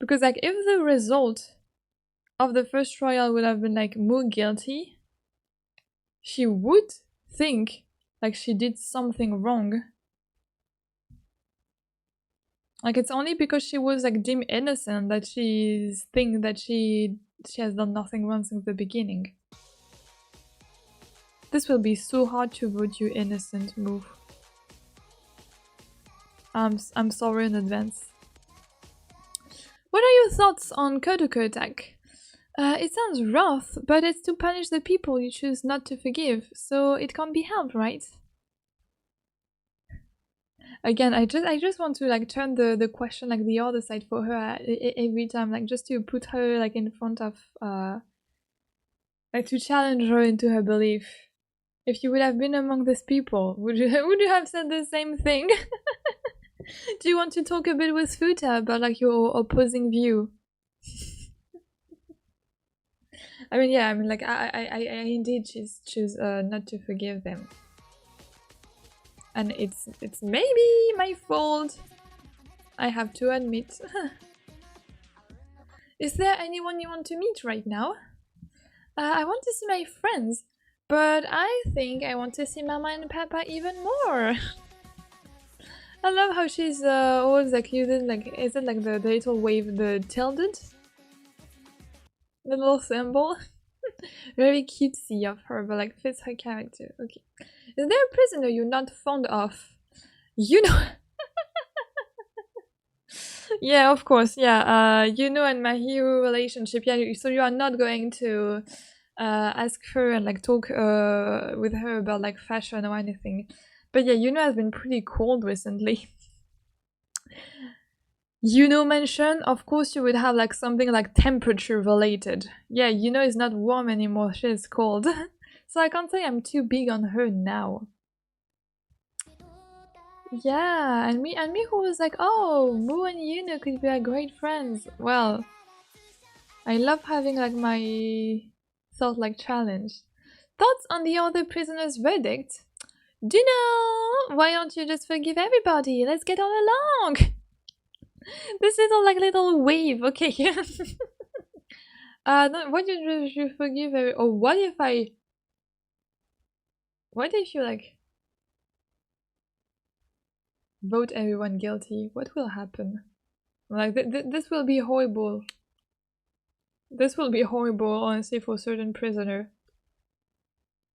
Because like if the result of the first trial would have been like Mu guilty, she would think like she did something wrong. Like it's only because she was like deemed innocent that she's think that she has done nothing wrong since the beginning. This will be so hard to vote you innocent, Move. I'm sorry in advance. What are your thoughts on Kodoku attack? It sounds rough, but it's to punish the people you choose not to forgive, so it can't be helped, right? Again, I just want to like turn the question like the other side for her every time, like just to put her like in front of like to challenge her into her belief. If you would have been among these people, would you have said the same thing? Do you want to talk a bit with Fuuta about like your opposing view? I mean, yeah, I mean, like I indeed choose not to forgive them, and it's maybe my fault. I have to admit. Is there anyone you want to meet right now? I want to see my friends, but I think I want to see Mama and Papa even more. I love how she's always like using like, is it like the little wave, the tilted? The little symbol? Very cutesy of her, but like fits her character. Okay. Is there a prisoner you're not fond of? You know. Yeah, of course. Yeah. Yuna and my hero relationship. Yeah. So you are not going to ask her and like talk with her about like fashion or anything. But yeah, Yuna has been pretty cold recently. Yuna mentioned, of course you would have like something like temperature related. Yeah, Yuna is not warm anymore, she is cold. So I can't say I'm too big on her now. Yeah, and me who was like, oh, Mu and Yuna could be like great friends. Well, I love having like my thought like challenge. Thoughts on the other prisoner's verdict? Do you know? Why don't you just forgive everybody? Let's get all along. This little wave, okay. No, why did you forgive every? Or what if you like vote everyone guilty? What will happen? Like this will be horrible. This will be horrible, honestly, for certain prisoner.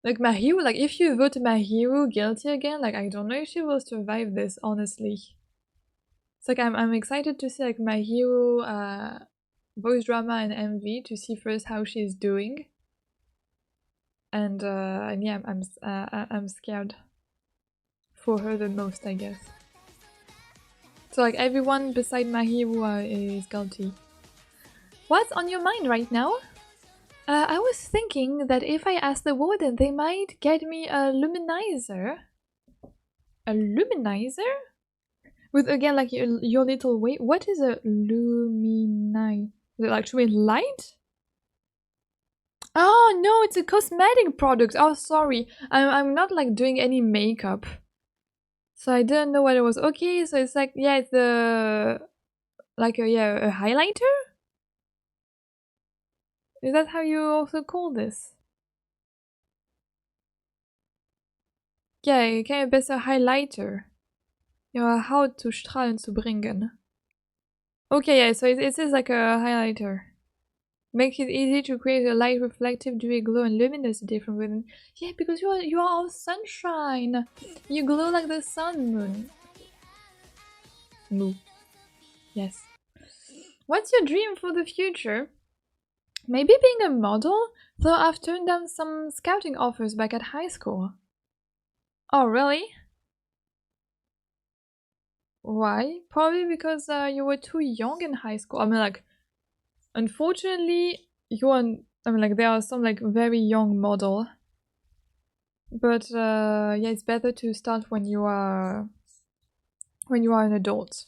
Like Mahiru, like if you vote Mahiru guilty again, like I don't know if she will survive this, honestly. It's like I'm excited to see like Mahiru voice drama and MV to see first how she's doing. And yeah, I'm scared for her the most, I guess. So like everyone beside Mahiru is guilty. What's on your mind right now? I was thinking that if I ask the warden, they might get me a luminizer. A luminizer? With again like your little way. What is a luminizer? Is it actually light? Oh no, it's a cosmetic product. Oh sorry, I'm not like doing any makeup, so I didn't know what it was. Okay, so it's like yeah, it's a highlighter. Is that how you also call this? Ja, kan je besser Highlighter. Ihre Haut zu strahlen zu bringen. Okay, yeah, so it is like a highlighter. Makes it easy to create a light, reflective, dewy glow and luminosity from within. Yeah, because you are all sunshine. You glow like the sun moon. Moo. Yes. What's your dream for the future? Maybe being a model, though I've turned down some scouting offers back at high school. Oh, really? Why? Probably because you were too young in high school. I mean, like, unfortunately, there are some like very young model. But yeah, it's better to start when you are an adult.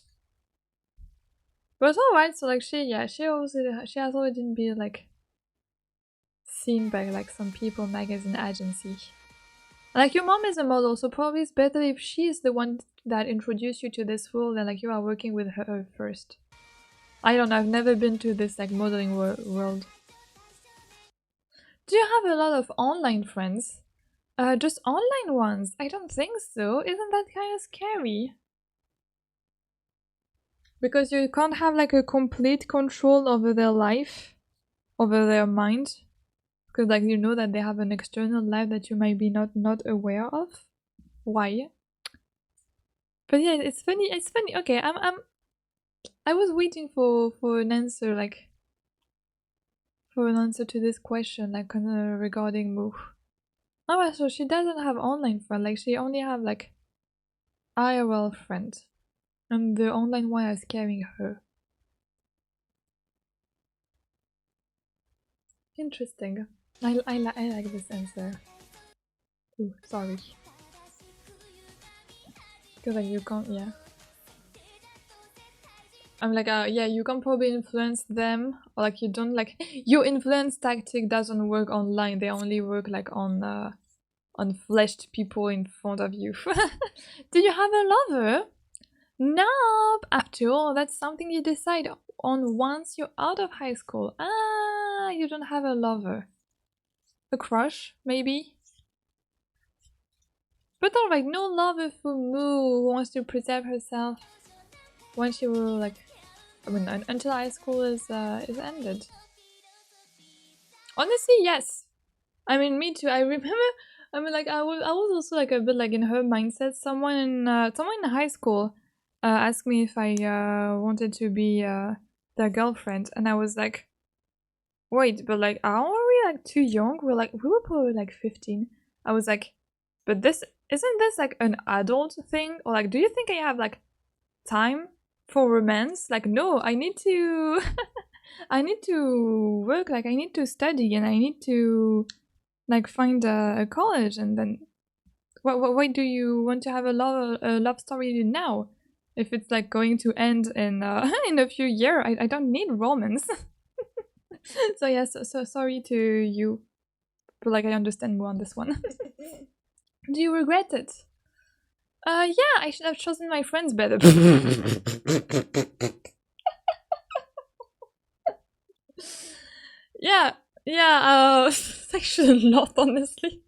But alright, so like she has already been like seen by like some People magazine agency. Like your mom is a model, so probably it's better if she's the one that introduced you to this world and like you are working with her first. I don't know, I've never been to this like modeling world. Do you have a lot of online friends? Just online ones? I don't think so. Isn't that kind of scary? Because you can't have like a complete control over their life, over their mind. Because like you know that they have an external life that you might be not aware of. Why? But yeah, it's funny. It's funny. Okay, I was waiting for an answer, like for an answer to this question, like regarding Mu. Oh, so she doesn't have online friend. Like she only have like IRL friends, and the online one is scaring her. Interesting. I like this answer. Ooh, sorry. Because like you can't, yeah. I'm like, yeah, you can probably influence them, or like you don't like your influence tactic doesn't work online. They only work like on fleshed people in front of you. Do you have a lover? Nope. After all, that's something you decide on once you're out of high school. Ah, you don't have a lover. A crush, maybe? But alright, no lover for Moo, who wants to preserve herself when she will like, I mean, until high school is ended. Honestly, yes. I mean, me too. I remember. I mean, like I was also like a bit like in her mindset. Someone in high school asked me if I wanted to be their girlfriend, and I was like, wait, but like, aren't we like too young? We were probably like 15. I was like, but isn't this like an adult thing, or like, do you think I have like time for romance. Like, no, I need to I need to work, like I need to study and I need to like find a college. And then why do you want to have a love story now if it's like going to end in in a few years? I don't need romance. So yes, so sorry to you, but like I understand more on this one. Do you regret it? Yeah, I should have chosen my friends better. Yeah, actually a lot, honestly.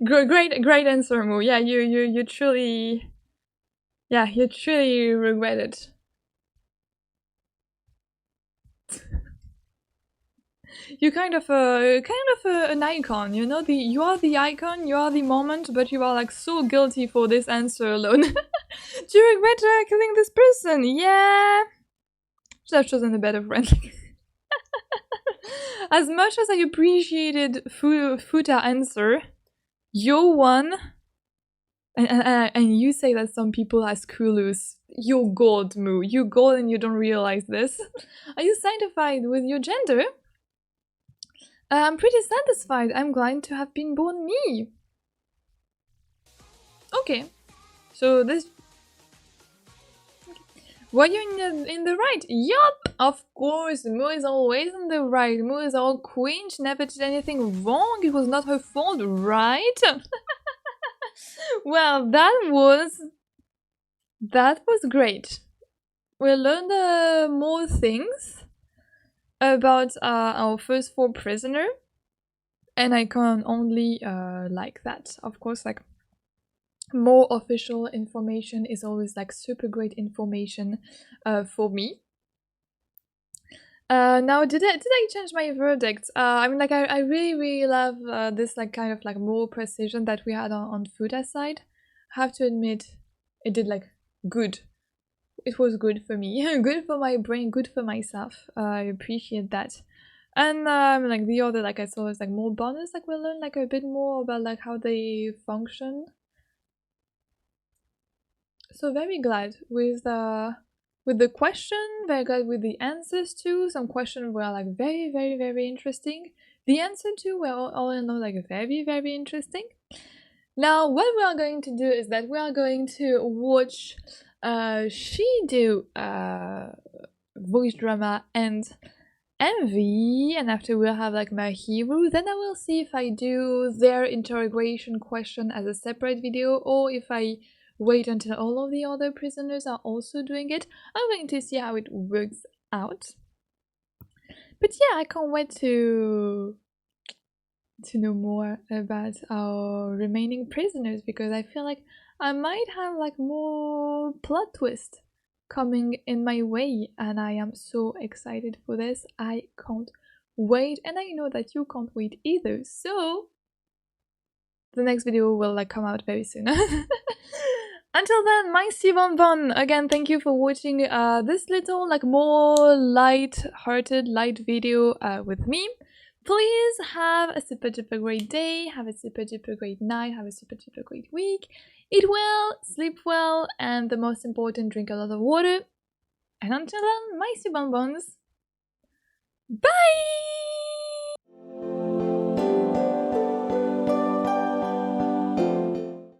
Great answer, Moo. Yeah, you truly, yeah, you truly regret it. You're kind of an icon, you know. You are the icon, you are the moment, but you are like so guilty for this answer alone. Do you regret killing this person? Yeah, should have chosen a better friend. As much as I appreciated Fuuta answer, your one, and you say that some people are screwloose. You're gold, Moo. You're gold and you don't realize this. Are you satisfied with your gender? I'm pretty satisfied. I'm glad to have been born me. Okay. So this... Were you in the right? Yup! Of course, Moo is always in the right. Moo is all queen. She never did anything wrong. It was not her fault, right? Well, that was great. We learned more things about our first 4 prisoners, and I can only like that. Of course, like more official information is always like super great information for me. Now, did I change my verdict? I mean, like I really love this like kind of like more precision that we had on Fuuta's side. I have to admit, it did like good. It was good for me, good for my brain, good for myself. I appreciate that. And like the other, like I saw, is like more bonus. Like we'll learn like a bit more about like how they function. So very glad with the question. Very glad with the answers too. Some questions were like very interesting. The answer too were all in all like very interesting. Now what we are going to do is that we are going to watch she do voice drama and Envy, and after we'll have like my hero. Then I will see if I do their interrogation question as a separate video, or if I wait until all of the other prisoners are also doing it. I'm going to see how it works out. But yeah, I can't wait to know more about our remaining prisoners, because I feel like I might have like more plot twist coming in my way, and I am so excited for this. I can't wait, and I know that you can't wait either, so the next video will like come out very soon. Until then, merci bonbon! Again, thank you for watching this little like more light-hearted light video with me. Please have a super duper great day, have a super duper great night, have a super duper great week. Eat well, sleep well, and the most important, drink a lot of water. And until then, merci bonbons. Bye!